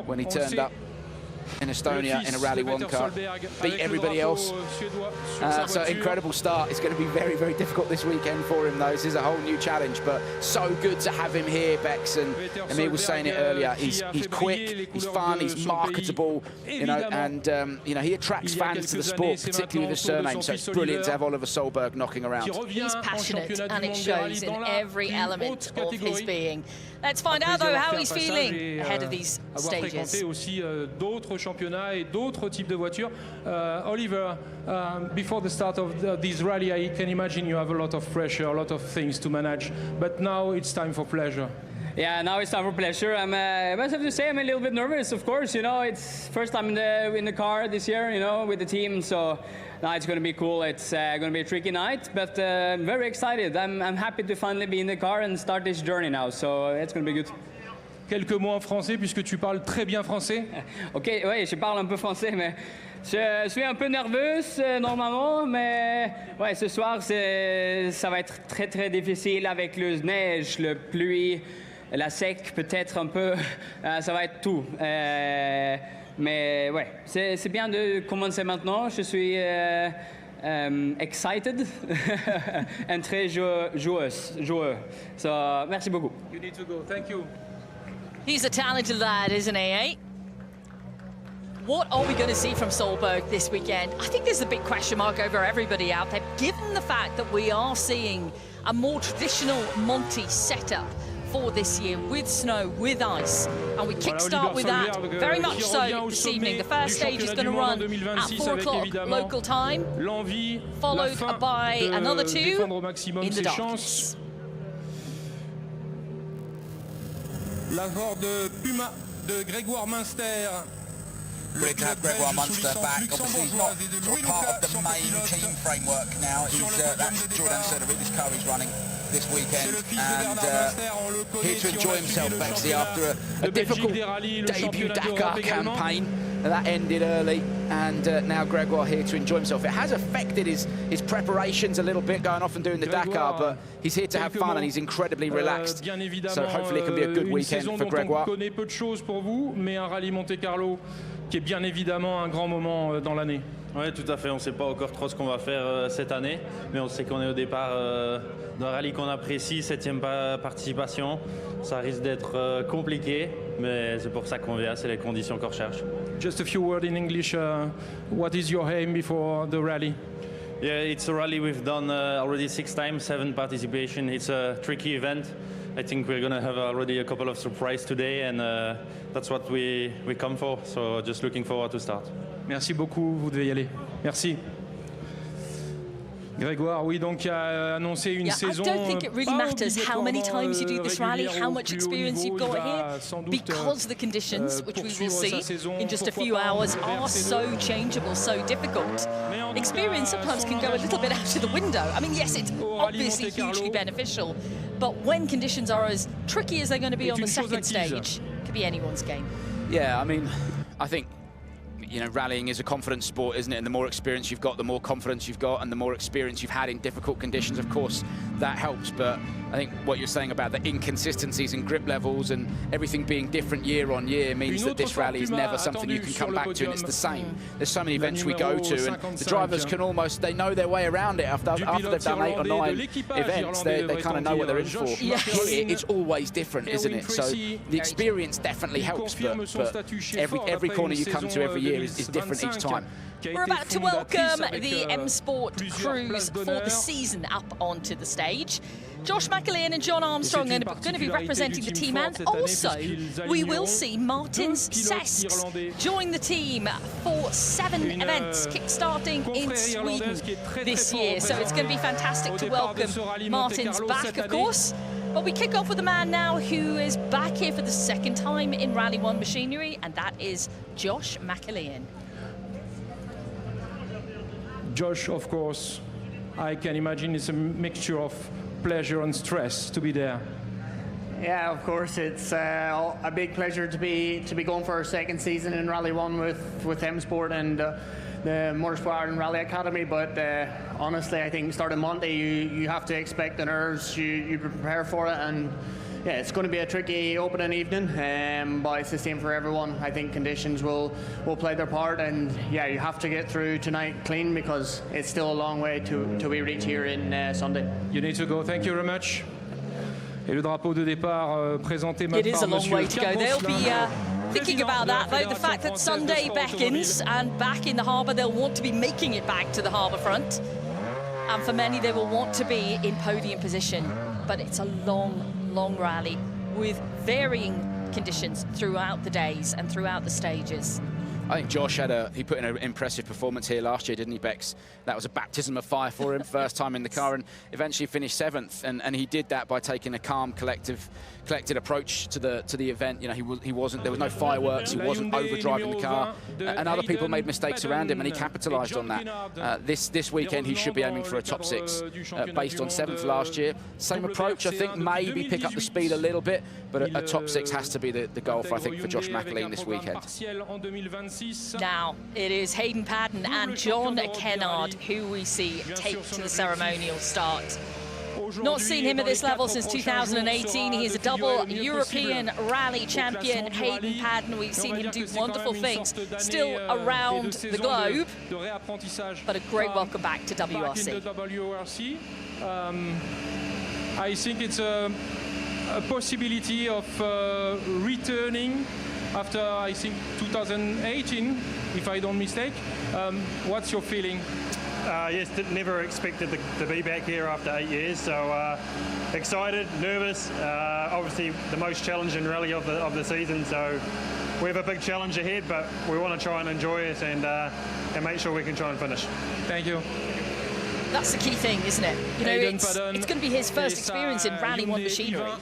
when he turned up in Estonia in a Rally 1 car, beat everybody else. So incredible start. It's going to be very, very difficult this weekend for him, though. This is a whole new challenge, but so good to have him here, Bex. And Emil was saying it earlier. He's quick, he's fun, he's marketable, and he attracts fans to the sport, particularly with his surname. So it's brilliant to have Oliver Solberg knocking around. He's passionate, and it shows in every element of his being. Let's find out, though, how he's feeling ahead of these stages. D'autres championnats et d'autres types de voitures. Oliver, before the start of this rally, I can imagine you have a lot of pressure, a lot of things to manage, but now it's time for pleasure. Yeah, now it's time for pleasure. I must have to say I'm a little bit nervous, of course. It's first time in the car this year, with the team, so now it's going to be cool. It's going to be a tricky night, but I'm very excited. I'm happy to finally be in the car and start this journey now, so it's going to be good. Quelques mots en français, puisque tu parles très bien français. Ok, oui, je parle un peu français, mais je suis un peu nerveuse normalement, mais ouais, ce soir, ça va être très, très difficile avec le neige, la pluie, la sec, peut-être un peu, ça va être tout. Mais ouais, c'est bien de commencer maintenant. Je suis excited and très joyeux. So, merci beaucoup. You need to go. Thank you. He's a talented lad, isn't he, eh? What are we going to see from Solberg this weekend? I think there's a big question mark over everybody out there, given the fact that we are seeing a more traditional Monty setup for this year, with snow, with ice, and we kickstart with that very much so this evening. The first stage is going to run at 4 o'clock local time, followed by another 2 in the darkness. La horde de Puma de Grégoire Munster. Great to have Grégoire Munster back. Obviously, he's not part of the main team framework now. That's Jordan Cederberg's car he's running this weekend, and here to enjoy himself, Bexley, after a difficult debut Dakar campaign that ended early, and now Grégoire here to enjoy himself. It has affected his preparations a little bit, going off and doing the Dakar, but he's here to have fun and he's incredibly relaxed. So hopefully it can be a good weekend for Grégoire. On connaît peu de choses pour vous, mais un rallye Monte-Carlo qui est bien évidemment un grand moment dans l'année. Oui, tout à fait. On ne sait pas encore trop ce qu'on va faire cette année, mais on sait qu'on est au départ d'un rallye qu'on apprécie, 7e participation. Ça risque d'être compliqué, mais c'est pour ça qu'on vient, c'est les conditions qu'on recherche. Just a few words in English. What is your aim before the rally? Yeah, it's a rally we've done already 6 times, 7 participation. It's a tricky event. I think we're going to have already a couple of surprises today, and that's what we come for. So just looking forward to start. Merci beaucoup, vous devez y aller. Merci. Grégoire, oui, donc a annoncé une saison. I don't think it really matters how many times you do this rally, how much experience you've got here, because the conditions, which we will see in just a few hours, are so changeable, so difficult. Experience sometimes can go a little bit out of the window. I mean, yes, it's obviously hugely beneficial, but when conditions are as tricky as they're going to be on the second stage, it could be anyone's game. Yeah, I mean, I think, you know, rallying is a confidence sport, isn't it? And the more experience you've got, the more confidence you've got, and the more experience you've had in difficult conditions, of course, that helps. But I think what you're saying about the inconsistencies in grip levels and everything being different year on year means that this rally is never something you can come back to and it's the same. There's so many events we go to and the drivers can almost, they know their way around it after they've done 8 or 9 events, they kind of know what they're in for. Yes. Here, it's always different, isn't it? So the experience definitely helps, but every corner you come to every year is different each time. We're about to welcome the M Sport crews for the season up onto the stage. Josh McAlean and John Armstrong are going to be representing the team, and also we will see Martin Cesks join the team for 7 events kick-starting in Sweden this year. So it's going to be fantastic to welcome Martin's back, of course. But we kick off with a man now who is back here for the second time in Rally 1 machinery, and that is Josh McAlean. Josh, of course, I can imagine it's a mixture of pleasure and stress to be there. Yeah, of course, it's a big pleasure to be going for our second season in Rally 1 with M Sport and the Motorsport Ireland Rally Academy. But honestly, I think starting Monday, you have to expect the nerves. You prepare for it, and yeah, it's going to be a tricky opening evening, but it's the same for everyone. I think conditions will play their part, and yeah, you have to get through tonight clean because it's still a long way till we reach here in Sunday. You need to go. Thank you very much. Et le drapeau de départ présenté It is a long way to go. They'll be thinking about that, though. The fact that Sunday beckons and back in the harbour, they'll want to be making it back to the harbour front. And for many, they will want to be in podium position. But it's a long rally with varying conditions throughout the days and throughout the stages. I think Josh he put in an impressive performance here last year, didn't he, Bex? That was a baptism of fire for him, first time in the car, and eventually finished 7th. And he did that by taking a calm, collected approach to the event. You know, he wasn't, there was no fireworks, he wasn't overdriving the car, and other people made mistakes around him, and he capitalised on that. This weekend he should be aiming for a top 6, based on 7th last year. Same approach, I think, maybe pick up the speed a little bit, but a top 6 has to be the goal for, I think, for Josh McAlean this weekend. Now, it is Hayden Padden and John Kennard who we see take to the ceremonial start. Not seen him at this level since 2018. He is a double European rally champion, Hayden Padden. We've seen him do wonderful things still around the globe. But a great welcome back to WRC. I think it's a possibility of returning after, I think, 2018, if I don't mistake. What's your feeling? Yes, never expected to be back here after 8 years, so excited, nervous, obviously the most challenging rally of the season, so we have a big challenge ahead, but we want to try and enjoy it and make sure we can try and finish. Thank you. That's the key thing, isn't it? You know, it's going to be his first experience in Rally 1 machinery.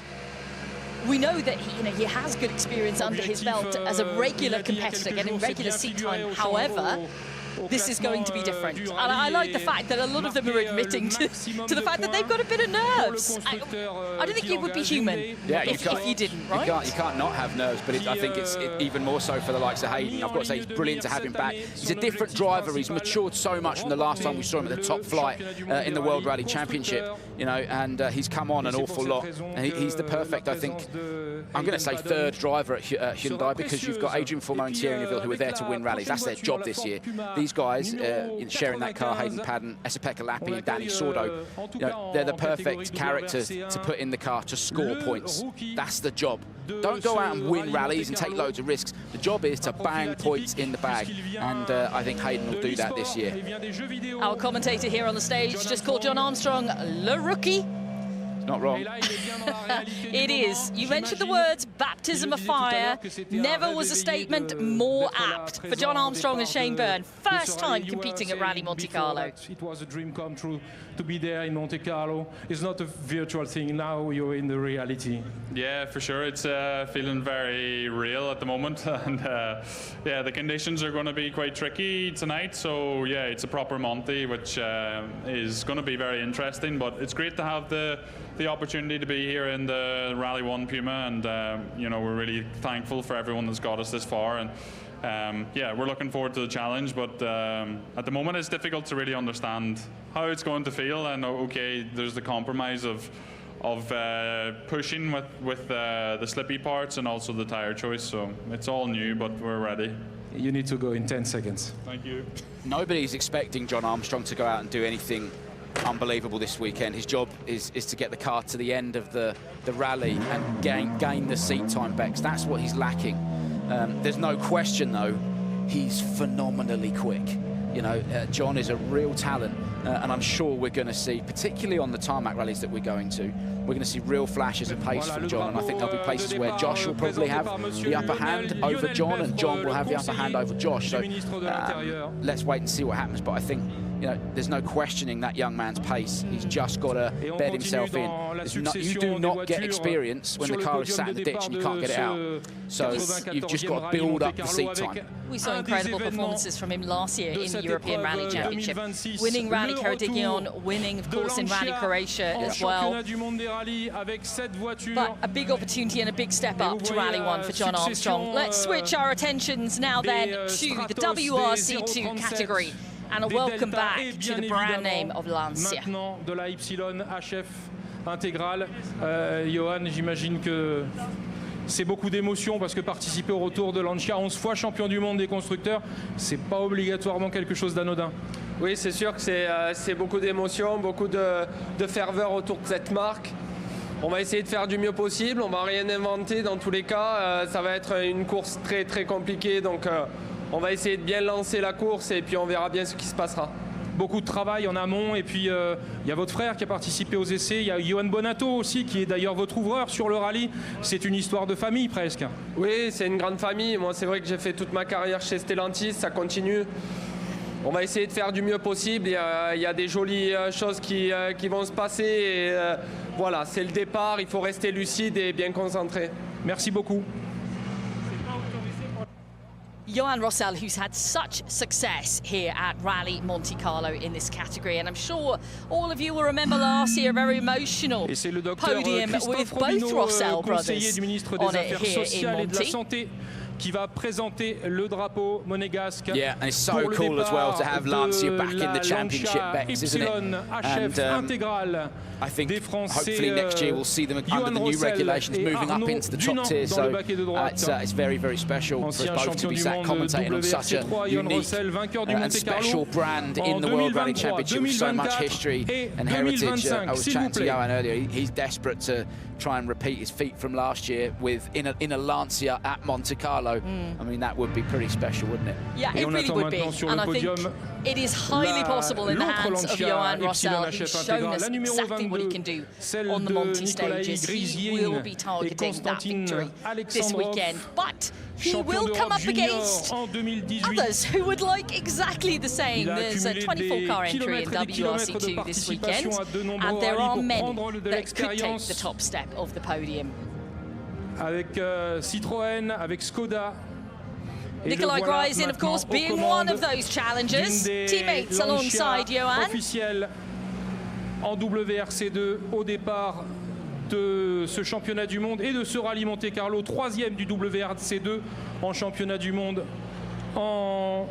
We know that he has good experience under his belt as a regular competitor, getting regular seat time. However, this is going to be different. And I like the fact that a lot of them are admitting to the fact that they've got a bit of nerves. I don't think it would be human if you didn't, right? You can't not have nerves, but I think it's even more so for the likes of Hayden. I've got to say, it's brilliant to have him back. He's a different driver. He's matured so much from the last time we saw him at the top flight in the World Rally Championship, you know, and he's come on an awful lot. And he's the perfect, I think, I'm going to say third driver at Hyundai, because you've got Adrian Fourmont and Thierry Neuville who are there to win rallies. That's their job this year. These guys sharing that car, Hayden Padden, Esapekka Lappi and Danny Sordo, you know, they're the perfect characters to put in the car to score points. That's the job. Don't go out and win rallies and take loads of risks. The job is to bang points in the bag, and I think Hayden will do that this year. Our commentator here on the stage just called John Armstrong Le Rookie. Not wrong. It is. You mentioned the words baptism of fire. Never was a statement more apt for John Armstrong and Shane Byrne. First time competing at Rallye Monte-Carlo. It was a dream come true to be there in Monte-Carlo. It's not a virtual thing. Now you're in the reality. Yeah, for sure. It's feeling very real at the moment. And yeah, the conditions are going to be quite tricky tonight. So yeah, it's a proper Monte, which is going to be very interesting. But it's great to have the opportunity to be here in the Rally 1 Puma. And you know, we're really thankful for everyone that's got us this far. And yeah, we're looking forward to the challenge, but at the moment it's difficult to really understand how it's going to feel. And okay, there's the compromise of pushing with the slippy parts and also the tire choice, so it's all new, but we're ready. You need to go in 10 seconds. Thank you. Nobody's expecting John Armstrong to go out and do anything unbelievable this weekend. His job is to get the car to the end of the rally and gain the seat time back. That's what he's lacking. There's no question, though, he's phenomenally quick. You know, John is a real talent, and I'm sure we're going to see, particularly on the tarmac rallies that we're going to, we're going to see real flashes of pace from John, and I think there'll be places where Josh will probably have the upper hand over John, and John will have the upper hand over Josh. So let's wait and see what happens. But I think, you know, there's no questioning that young man's pace. He's just got to bed himself in. You do not get experience when the car is sat in the ditch and you can't get it out. So you've just got to build up the seat time. We saw incredible performances from him last year in the European Rally Championship, winning Rally Ceremonial, winning, of course, in Rally Croatia as well. But a big opportunity and a big step up to Rally 1 for John Armstrong. Let's switch our attentions now then to the WRC2 category. And a welcome back to the brand name of Lancia. Maintenant de la Y HF intégrale. Johan, j'imagine que c'est beaucoup d'émotions parce que participer au retour de Lancia, 11 fois champion du monde des constructeurs, c'est pas obligatoirement quelque chose d'anodin. Oui, c'est sûr que c'est beaucoup d'émotions, beaucoup de ferveur autour de cette marque. On va essayer de faire du mieux possible, on va rien inventer dans tous les cas. Ça va être une course très très compliquée, donc on va essayer de bien lancer la course et puis on verra bien ce qui se passera. Beaucoup de travail en amont, et puis il y a votre frère qui a participé aux essais, il y a Johan Bonato aussi qui est d'ailleurs votre ouvreur sur le rallye. C'est une histoire de famille presque. Oui, c'est une grande famille. Moi, c'est vrai que j'ai fait toute ma carrière chez Stellantis, ça continue. On va essayer de faire du mieux possible. Il y a des jolies choses qui vont se passer. Et, voilà, c'est le départ, il faut rester lucide et bien concentré. Merci beaucoup. Johan Rossell, who's had such success here at Rally Monte-Carlo in this category, and I'm sure all of you will remember last year a very emotional podium with both Rossell brothers on it here in Monte. Qui va présenter le drapeau monégasque. Yeah, and it's so cool as well to have Lancia back in the championship, Bex, isn't it? And I think hopefully next year we'll see them under the new regulations moving up into the top tier. So it's very, very special for us both to be sat commentating on such a unique and special brand in the World Rally Championship with so much history and heritage. I was chatting to Johan earlier. He's desperate to try and repeat his feat from last year with in a Lancia at Monte-Carlo. I mean, that would be pretty special, wouldn't it? Yeah, it really would be. And I think it is highly possible in the hands of Johan Rossell, who's shown us exactly what he can do on the Monte stages. He will be targeting that victory this weekend. But he will come up against others who would like exactly the same. There's a 24-car entry in WRC2 this weekend, and there are many that could take the top step of the podium. Avec Citroën, avec Skoda. Nikolai Gryzin, of course, being one of those challengers, teammates alongside Johan. Officiel en WRC2 au départ de ce championnat du monde et de ce rallye Monte-Carlo, 3e du WRC2 en championnat du monde en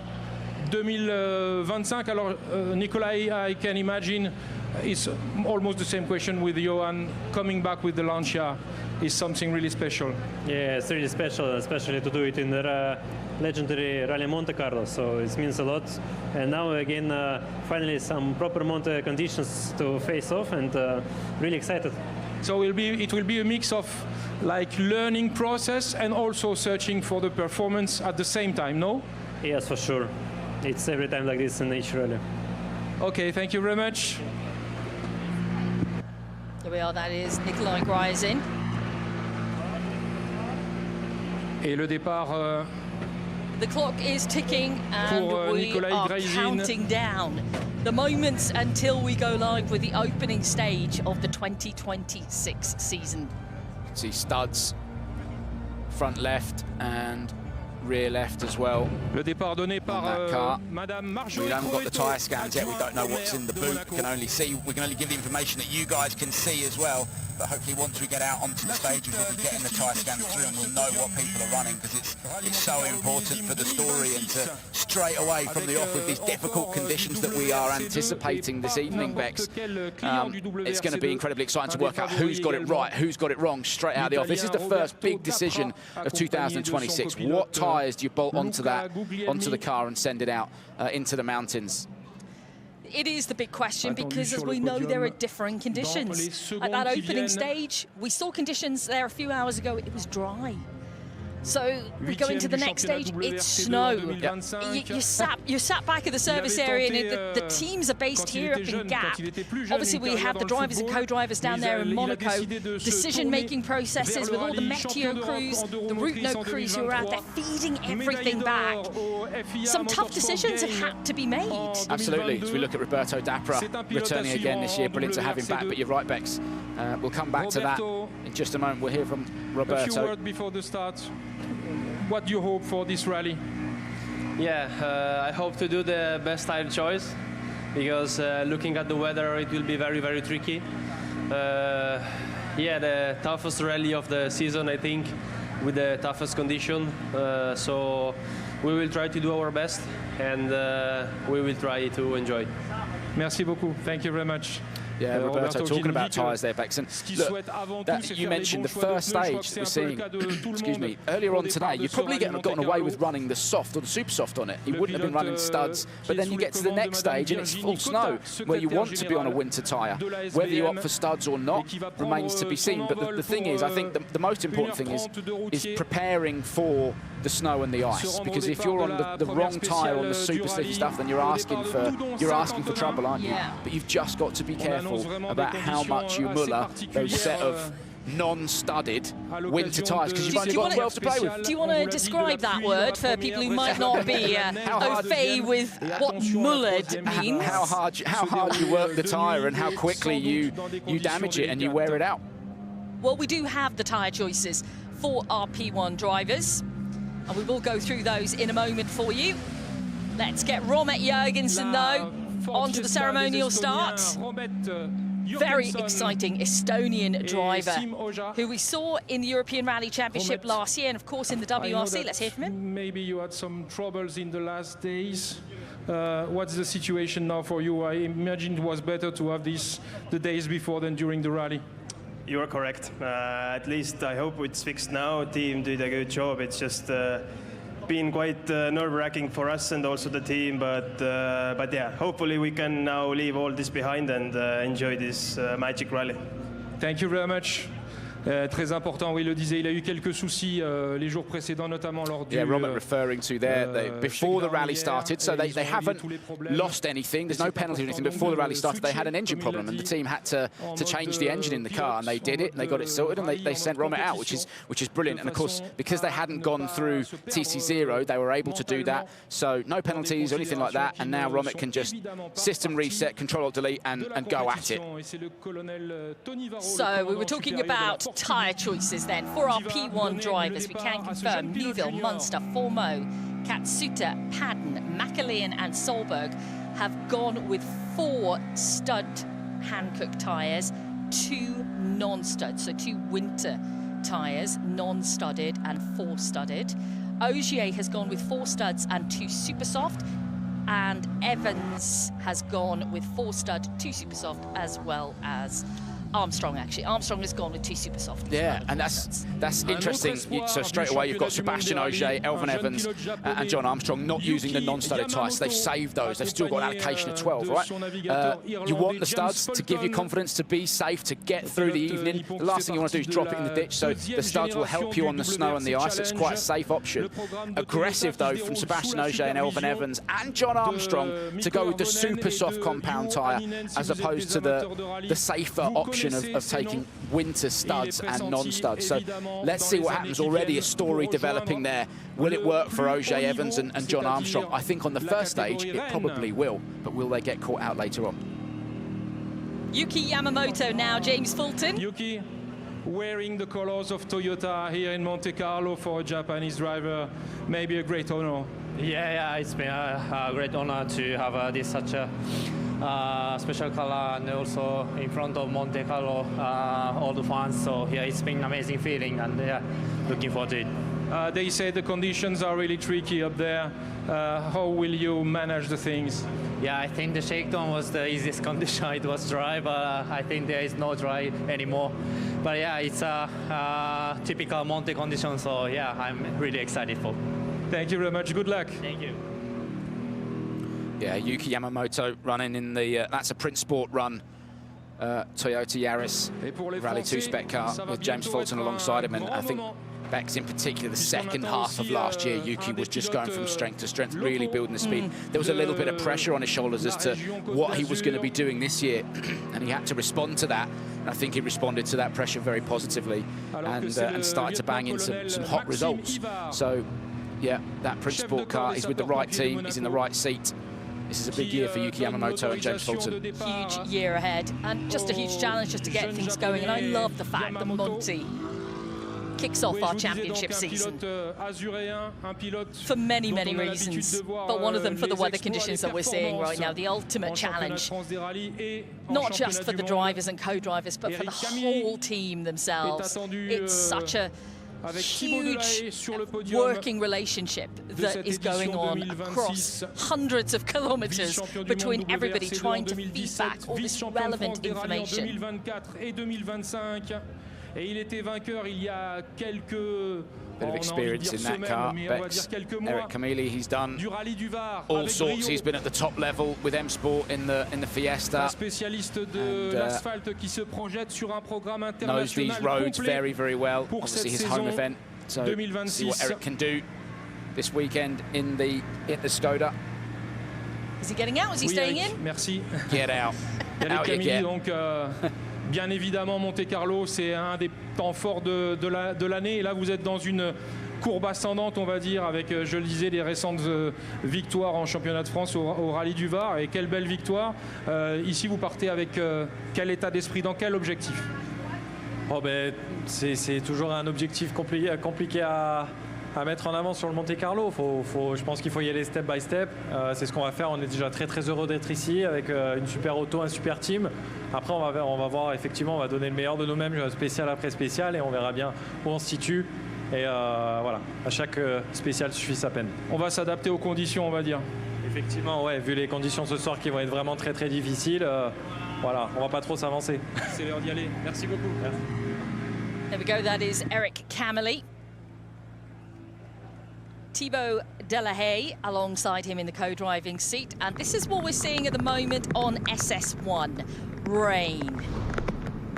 2025. Alors, Nikolai, I can imagine it's almost the same question with Johan. Coming back with the Lancia is something really special. Yeah, it's really special, especially to do it in the legendary Rally Monte-Carlo, so it means a lot. And now again, finally some proper Monte conditions to face off, and really excited. So it will be a mix of like learning process and also searching for the performance at the same time, no? Yes, for sure. It's every time like this in each rally. Okay, thank you very much. So we are, that is Nikolai Gryazin. Et le départ The clock is ticking and we are counting down the moments until we go live with the opening stage of the 2026 season. See studs, front left and rear left as well. Le départ donné par Madame Marjorie. We haven't got the tyre scans yet. We don't know what's in the boot. We can only give the information that you guys can see as well. But hopefully once we get out onto the stages, we'll be getting the tyre scans through and we'll know what people are running, because it's so important for the story, and to straight away from the off with these difficult conditions that we are anticipating this evening, Bex. It's going to be incredibly exciting to work out who's got it right, who's got it wrong straight out of the off. This is the first big decision of 2026. What tyres do you bolt onto the car and send it out into the mountains? It is the big question, because as we know, there are differing conditions. At that opening stage, we saw conditions there a few hours ago, it was dry. So we go into the next stage, it's snow. You're sat back at the service area, and the teams are based here up in Gap. Obviously, we have the drivers and co-drivers down there in Monaco. Decision-making processes with all the Meteo crews, the Route Note crews who are out there feeding everything back. Some tough decisions have had to be made. Absolutely. As we look at Roberto Dapra returning again this year, brilliant to have him back. But you're right, Bex. We'll come back to that in just a moment. We'll hear from Roberto. A few words before the start. What do you hope for this rally? Yeah, I hope to do the best tire choice, because looking at the weather, it will be very, very tricky. Yeah, the toughest rally of the season, I think, with the toughest condition. So we will try to do our best, and we will try to enjoy. Merci beaucoup. Thank you very much. Yeah, Roberto talking about tyres there, Bex. And look, you mentioned the first stage that we're seeing, excuse me, earlier on today, you'd probably gotten away with running the soft or the super soft on it. You wouldn't have been running studs, but then you get to the next stage and it's full snow, where you want to be on a winter tyre. Whether you opt for studs or not remains to be seen. But the thing is, I think the most important thing is preparing for the snow and the ice, because if you're on the wrong tyre on the super slicky stuff, then you're asking for trouble, aren't you? Yeah. But you've just got to be careful about how much you muller those set of non-studded winter tyres, because you've only got 12 to play with. Do you want to describe that word for people who might not be au fait with what mullered means? How hard you work the tyre and how quickly you damage it and you wear it out. Well, we do have the tyre choices for our P1 drivers, and we will go through those in a moment for you. Let's get Romet Jurgensen, though, onto the ceremonial start. Very exciting Estonian driver who we saw in the European Rally Championship last year, and of course in the WRC. Let's hear from him. Maybe you had some troubles in the last days. What's the situation now for you? I imagine it was better to have this the days before than during the rally. You are correct. At least I hope it's fixed now. Team did a good job. It's just been quite nerve-wracking for us and also the team, but yeah, hopefully we can now leave all this behind and enjoy this magic rally. Thank you very much. Très important, oui, il le disait, il a eu quelques soucis les jours précédents, notamment lors du... Yeah, Robert referring to there, before the rally started, so they haven't lost anything, there's no penalty or anything, but before the rally started they had an engine problem and the team had to change the engine in the car, and they did it, and they got it sorted, and they sent Romet out, which is brilliant. And of course, because they hadn't gone through TC0, they were able to do that, so no penalties or anything like that, and now Romet can just system reset, Control-Alt-Delete, and go at it. So we were talking about tyre choices then for our P1 drivers. We can confirm Neuville, Munster, Formeau, Katsuta, Padden, McAlean and Solberg have gone with 4 stud Hankook tyres, 2 non-stud, so 2 winter tyres, non-studded and 4 studded. Ogier has gone with 4 studs and 2 super soft, and Evans has gone with 4 stud, 2 super soft, as well as Armstrong, actually. Armstrong has gone with 2 super soft. Yeah, and that's interesting. So straight away you've got Sebastian Ogier, Elfyn Evans and John Armstrong not using the non-studded tyres. They've saved those. They've still got an allocation of 12, right? You want the studs to give you confidence, to be safe, to get through the evening. The last thing you want to do is drop it in the ditch, so the studs will help you on the snow and the ice. It's quite a safe option. Aggressive, though, from Sebastian Ogier and Elfyn Evans and John Armstrong to go with the super soft compound tyre as opposed to the safer option combination of taking winter studs and non-studs. So let's see what happens. Already a story developing there. Will it work for Ogier Evans and John Armstrong? I think on the first stage it probably will, but will they get caught out later on? Yuki Yamamoto now, James Fulton. Yuki wearing the colors of Toyota here in Monte-Carlo for a Japanese driver, maybe a great honor. Yeah, it's been a great honor to have this such a special color, and also in front of Monte-Carlo, all the fans. So yeah, it's been an amazing feeling, and yeah, looking forward to it. They say the conditions are really tricky up there. How will you manage the things? Yeah, I think the shakedown was the easiest condition. It was dry, but I think there is no dry anymore. But yeah, it's a typical Monte condition, so yeah, I'm really excited for. Thank you very much. Good luck. Thank you. Yeah, Yuki Yamamoto running in the, that's a Prince Sport run, Toyota Yaris Rally 2 spec car with James Fulton alongside him. And I think Bex in particular, the second half of last year, Yuki was just going from strength to strength, really building the speed. There was a little bit of pressure on his shoulders as to what he was going to be doing this year, and he had to respond to that. And I think he responded to that pressure very positively and started to bang in some hot results. So, yeah, that Prince Sport car, he's with the right team, he's in the right seat. This is a big year for Yuki Yamamoto and James Fulton. Huge year ahead, and just a huge challenge just to get things going. And I love the fact that Monty kicks off our championship season for many, many reasons, but one of them for the weather conditions that we're seeing right now, the ultimate challenge, not just for the drivers and co-drivers, but for the whole team themselves. It's such a huge working relationship that is going on across hundreds of kilometers between everybody trying to feed back all this relevant information. Bit of experience in that car. Bex, Eric Camille, he's done all sorts. He's been at the top level with M Sport in the Fiesta. And, knows these roads very, very well. Obviously his home event. So see what Eric can do this weekend in the Skoda. Is he getting out? Is he staying in? Merci. Get out. Out you get. Bien évidemment, Monte-Carlo, c'est un des temps forts de l'année. Et là, vous êtes dans une courbe ascendante, on va dire, avec, je le disais, des récentes victoires en championnat de France au Rallye du Var. Et quelle belle victoire. Ici, vous partez avec quel état d'esprit, dans quel objectif? Oh ben, c'est toujours un objectif compliqué à mettre en avant sur le Monte-Carlo. Je pense qu'il faut y aller step by step. C'est ce qu'on va faire. On est déjà très très heureux d'être ici avec une super auto, un super team. Après, on va voir, effectivement, on va donner le meilleur de nous-mêmes, spécial après spécial, et on verra bien où on se situe. Et voilà, à chaque spécial suffit sa peine. On va s'adapter aux conditions, on va dire. Effectivement, ouais, vu les conditions ce soir qui vont être vraiment très très difficiles, voilà, on va pas trop s'avancer. C'est l'heure d'y aller. Merci beaucoup. Merci. There we go, that is Eric Camille. Thibaut Delahaye alongside him in the co-driving seat, and this is what we're seeing at the moment on SS1, rain.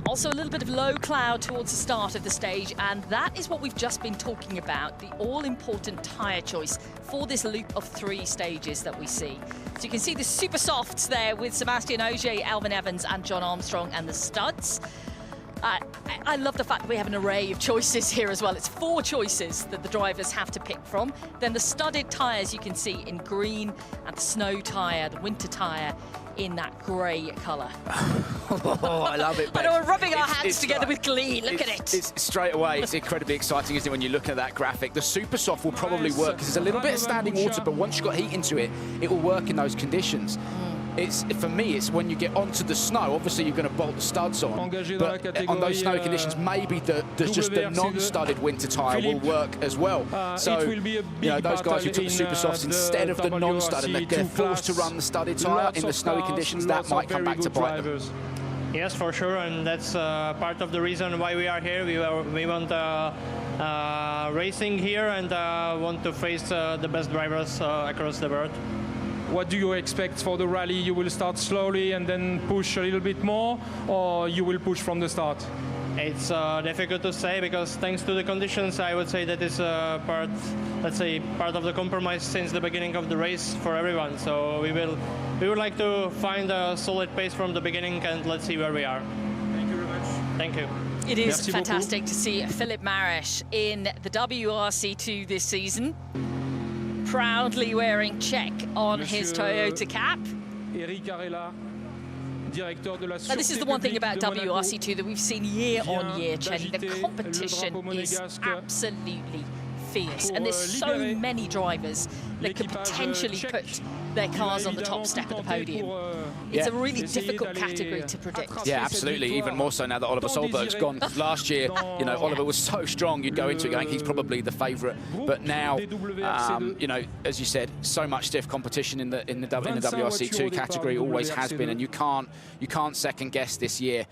Also a little bit of low cloud towards the start of the stage, and that is what we've just been talking about, the all-important tyre choice for this loop of 3 stages that we see. So you can see the super softs there with Sebastian Ogier, Alvin Evans and John Armstrong, and the studs. I love the fact that we have an array of choices here as well. It's 4 choices that the drivers have to pick from. Then the studded tyres you can see in green, and the snow tyre, the winter tyre in that grey colour. Oh, I love it. I know, we're rubbing our hands together with glee. Look at it. It's straight away, it's incredibly exciting, isn't it, when you look at that graphic. The super soft will probably work because there's a little bit of standing water, but once you've got heat into it, it will work in those conditions. For me, it's when you get onto the snow, obviously you're going to bolt the studs on, but on those snowy conditions, maybe just the non-studded winter tyre will work as well. So, you know, those guys who took the super softs instead of the non-studded, they're forced to run the studded tyre in the snowy conditions, that might come back to bite them. Yes, for sure, and that's part of the reason why we are here. We want racing here and want to face the best drivers across the world. What do you expect for the rally? You will start slowly and then push a little bit more, or you will push from the start? It's difficult to say because thanks to the conditions, I would say that is part of the compromise since the beginning of the race for everyone. So we would like to find a solid pace from the beginning, and let's see where we are. Thank you very much. Thank you. It is Merci fantastic to see Philip Marish in the WRC2 this season, proudly wearing Czech on his Toyota cap. Eric Arella, directeur de la Now, this is the one thing about WRC2 that we've seen year on year, Chen. The competition is absolutely fierce, and there's so many drivers that could potentially put their cars on the top step of the podium. It's a really difficult category to predict. Yeah, absolutely. Even more so now that Oliver Solberg's gone. Last year, you know, Oliver was so strong. You'd go into it going, he's probably the favourite. But now, you know, as you said, so much stiff competition in the WRC2 category. Always has been, and you can't second guess this year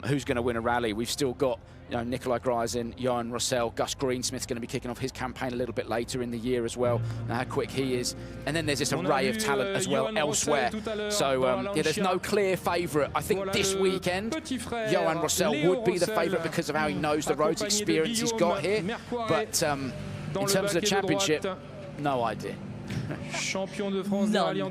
who's going to win a rally. We've still got, you know, Nikolai Gryzin, Johan Rossell, Gus Greensmith's going to be kicking off his campaign a little bit later in the year as well, how quick he is. And then there's this array of talent as well elsewhere. So, yeah, there's no clear favourite. I think this weekend, Johan Rossell would be the favourite because of how he knows the roads, experience he's got here. But in terms of the championship, no idea. None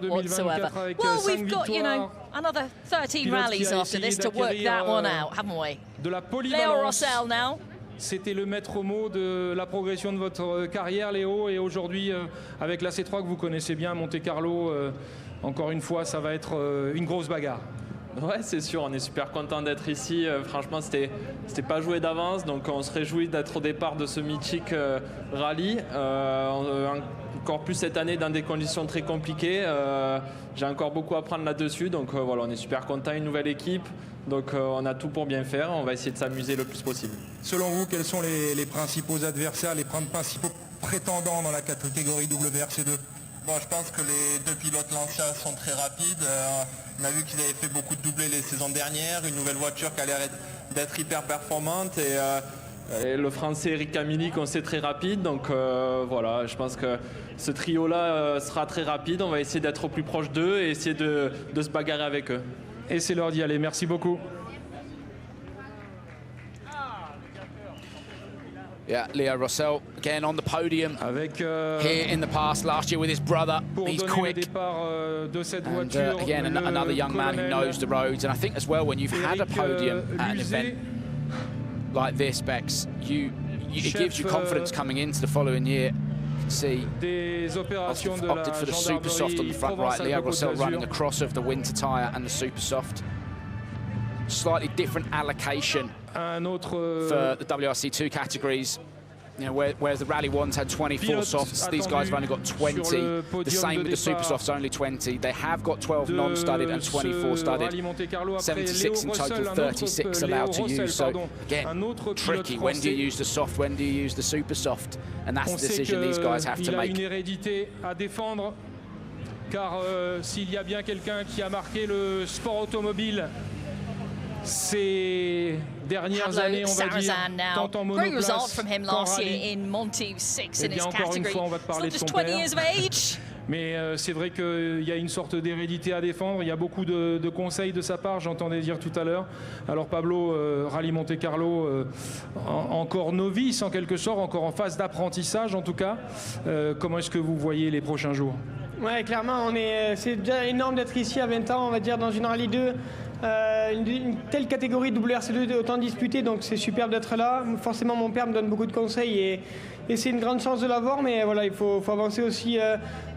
whatsoever. Well, we've got, you know, another 13 rallies after this to work that one out, haven't we? Léo Rossell now. C'était le maître mot de la progression de votre carrière, Léo, et aujourd'hui, avec la C3 que vous connaissez bien, Monte-Carlo, encore une fois, ça va être une grosse bagarre. Ouais, c'est sûr, on est super content d'être ici. Franchement, c'était pas joué d'avance, donc on se réjouit d'être au départ de ce mythique rallye. Encore plus cette année dans des conditions très compliquées. J'ai encore beaucoup à apprendre là-dessus, donc voilà, on est super content, une nouvelle équipe. Donc on a tout pour bien faire, on va essayer de s'amuser le plus possible. Selon vous, quels sont les principaux adversaires, les principaux prétendants dans la catégorie WRC2? Bon, je pense que les deux pilotes Lancia sont très rapides. On a vu qu'ils avaient fait beaucoup de doublés les saisons dernières, une nouvelle voiture qui a l'air d'être hyper performante. Et le français Eric Camilli qu'on sait très rapide, donc voilà, je pense que ce trio-là sera très rapide. On va essayer d'être au plus proche d'eux et essayer de se bagarrer avec eux. Et c'est l'heure d'y aller, merci beaucoup. Yeah, Léo Rossell again on the podium here in the past last year with his brother. He's quick. And again, another young man who knows the roads. And I think as well, when you've had a podium at an event like this, Bex, it gives you confidence coming into the following year. You can see opted for the super soft on the front right. Léo Rossell running across of the winter tyre and the super soft. Slightly different allocation for the WRC2 categories. You know, whereas the Rally ones had 24 softs, these guys have only got 20. The same with the super softs, only 20. They have got 12 non-studded and 24 studded. 76 in total, 36 allowed to use. So again, tricky. When do you use the soft? When do you use the super soft? And that's the decision these guys have to make. Car s'il y a bien quelqu'un qui a marqué le sport automobile ces dernières années, on va dire, tant en monoplace qu'en rallye, eh bien encore une fois, on va te parler de ton père. Mais c'est vrai qu'il y a une sorte d'hérédité à défendre. Il y a beaucoup de conseils de sa part, j'entendais dire tout à l'heure. Alors Pablo, Rallye Monte-Carlo, encore novice en quelque sorte, encore en phase d'apprentissage en tout cas. Comment est-ce que vous voyez les prochains jours? Ouais, clairement, c'est déjà énorme d'être ici à 20 ans, on va dire, dans une Rallye 2. Une telle catégorie de WRC2 autant disputée, donc c'est superbe d'être là. Forcément, mon père me donne beaucoup de conseils et c'est une grande chance de l'avoir, mais voilà, il faut avancer aussi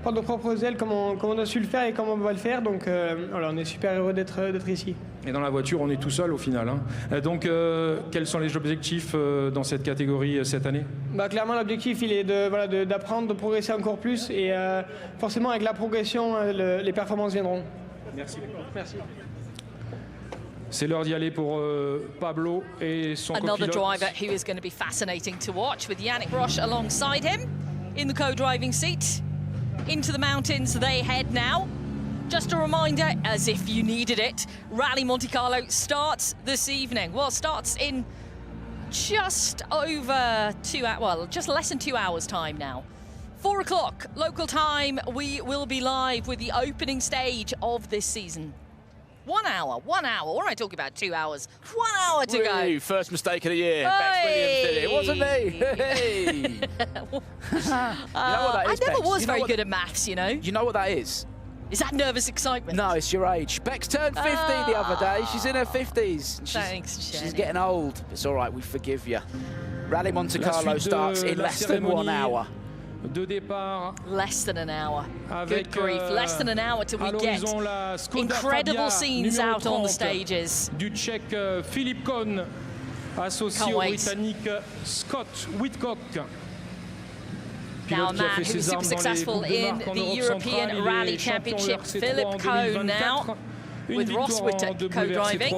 par nos propres ailes comme on a su le faire et comme on va le faire. Donc voilà, on est super heureux d'être ici. Et dans la voiture, on est tout seul au final. Hein. Donc, quels sont les objectifs dans cette catégorie cette année? Clairement, l'objectif, il est d'apprendre, de progresser encore plus et forcément, avec la progression, les performances viendront. Merci. Merci. C'est l'heure d'y aller pour Pablo et son Another copilote. driver who is going to be fascinating to watch with Yannick Roche alongside him in the co-driving seat. Into the mountains they head now. Just a reminder, as if you needed it, Rallye Monte-Carlo starts this evening. Well, starts in just over 2 hours, well, just less than 2 hours time now. 4 o'clock local time, we will be live with the opening stage of this season. 1 hour. What am I talking about? 2 hours. 1 hour to go. First mistake of the year. Bex Williams did it. It wasn't me. Hey. You know what that is, I never was very good at maths, you know. You know what that is? Is that nervous excitement? No, it's your age. Bex turned 50 the other day. She's in her 50s. Thanks, She's getting old. It's all right, we forgive you. Rally Monte-Carlo starts in less than 1 hour. Less than an hour. Good grief. Less than an hour till we get incredible scenes out on the stages. Du Tchèque Philippe Cohn, associé au Britannique Scott Whitcock. Now a man who was super successul in the European Rally Championship, Philippe Cohn now, with Ross Whitcock co-driving.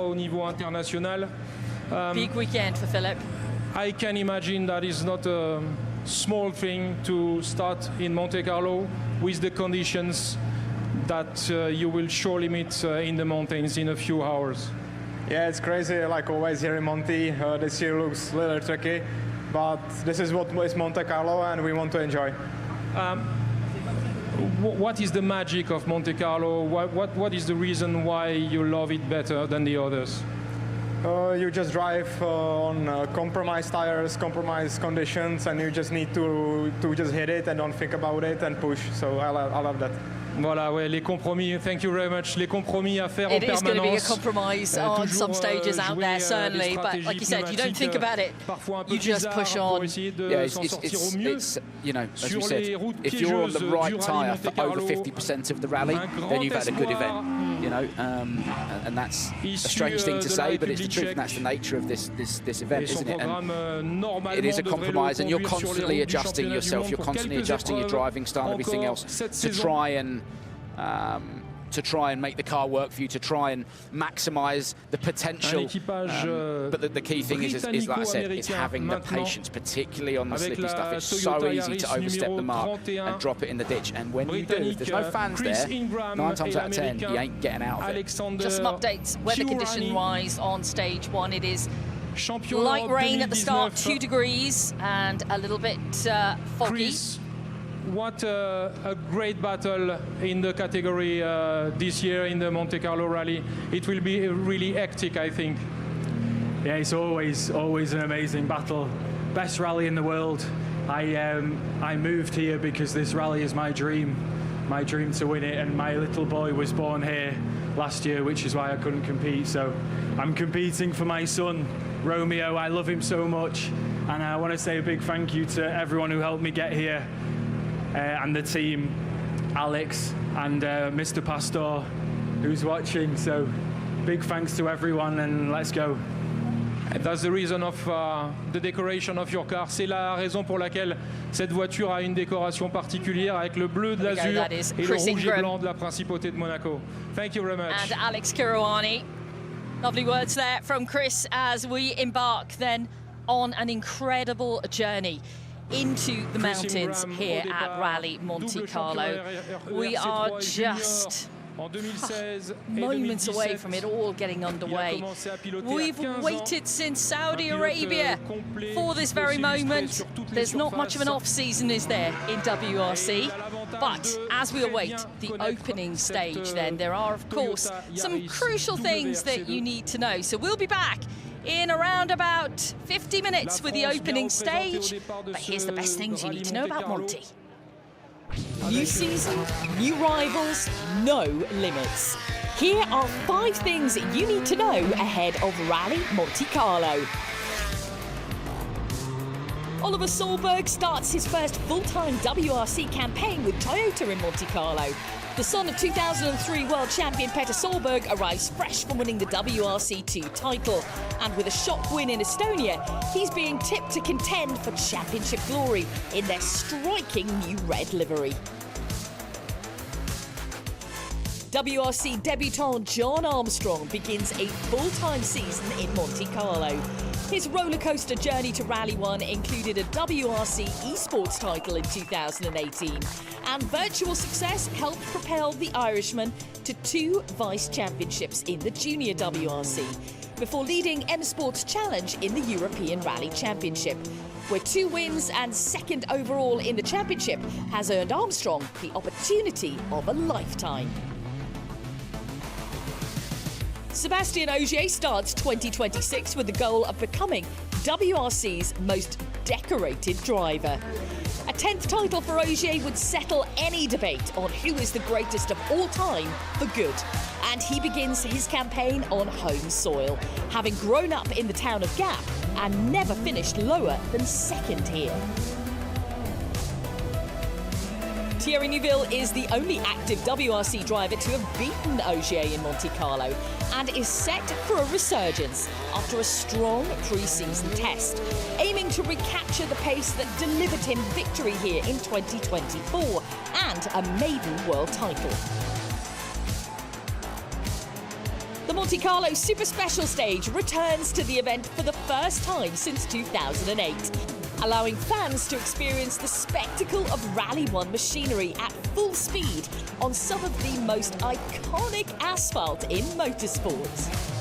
Big weekend for Philippe. I can imagine that is not a small thing to start in Monte-Carlo with the conditions that you will surely meet in the mountains in a few hours. Yeah, it's crazy, like always here in Monte. This year looks a little tricky, but this is what is Monte-Carlo and we want to enjoy. What is the magic of Monte-Carlo? What is the reason why you love it better than the others? You just drive on compromised tires, compromised conditions, and you just need to just hit it and don't think about it and push. So I love that. Voilà, ouais, les compromis, thank you very much. Les compromis à faire en permanence. It is going to be a compromise on some stages out there, certainly. But like you said, you don't think about it. You just push on. Yeah, it's you know, as we said, if you're on the right tyre for over 50% of the rally, then you've had a good event. You know, and that's a strange thing to say, but it's the truth, and that's the nature of this event, isn't it? And it is a compromise, and you're constantly adjusting yourself. You're constantly adjusting your driving style and everything else to try and make the car work for you, to try and maximise the potential. But the key thing is, like I said, is having the patience, particularly on the slippy stuff. It's so easy to overstep the mark and drop it in the ditch. And when you do, if there's no fans there, 9 times out of 10, you ain't getting out of it. Just some updates, weather condition-wise on stage 1. It is light rain at the start, 2 degrees, and a little bit foggy. What a great battle in the category this year in the Monte-Carlo Rally. It will be really hectic, I think. Yeah, it's always an amazing battle. Best rally in the world. I moved here because this rally is my dream to win it, and my little boy was born here last year, which is why I couldn't compete. So I'm competing for my son, Romeo. I love him so much, and I want to say a big thank you to everyone who helped me get here. And the team, Alex and Mr. Pastor, who's watching. So big thanks to everyone, and let's go. And that's the reason of the decoration of your car. C'est la raison pour laquelle cette voiture a une décoration particulière avec le bleu de l'azur et le rouge et blanc de la Principauté de Monaco. Thank you very much. And Alex Kirouani. Lovely words there from Chris as we embark then on an incredible journey into the mountains here at Rally Monte-Carlo. We are just moments away from it all getting underway. We've waited since Saudi Arabia for this very moment. There's not much of an off-season, is there, in WRC? But as we await the opening stage then, there are, of course, some crucial things that you need to know. So we'll be back in around about 50 minutes with the opening stage. But here's the best things you need to know about Monte. New season, new rivals, no limits. Here are 5 things you need to know ahead of Rally Monte-Carlo. Oliver Solberg starts his first full-time WRC campaign with Toyota in Monte-Carlo. The son of 2003 world champion Petter Solberg arrives fresh from winning the WRC2 title. And with a shock win in Estonia, he's being tipped to contend for championship glory in their striking new red livery. WRC debutant John Armstrong begins a full-time season in Monte-Carlo. His rollercoaster journey to Rally 1 included a WRC esports title in 2018, and virtual success helped propel the Irishman to 2 vice championships in the junior WRC, before leading M Sports Challenge in the European Rally Championship, where 2 wins and 2nd overall in the championship has earned Armstrong the opportunity of a lifetime. Sébastien Ogier starts 2026 with the goal of becoming WRC's most decorated driver. A 10th title for Ogier would settle any debate on who is the greatest of all time for good. And he begins his campaign on home soil, having grown up in the town of Gap and never finished lower than second here. Thierry Neuville is the only active WRC driver to have beaten Ogier in Monte-Carlo and is set for a resurgence after a strong pre-season test, aiming to recapture the pace that delivered him victory here in 2024 and a maiden world title. The Monte-Carlo Super Special Stage returns to the event for the first time since 2008. Allowing fans to experience the spectacle of Rally 1 machinery at full speed on some of the most iconic asphalt in motorsports.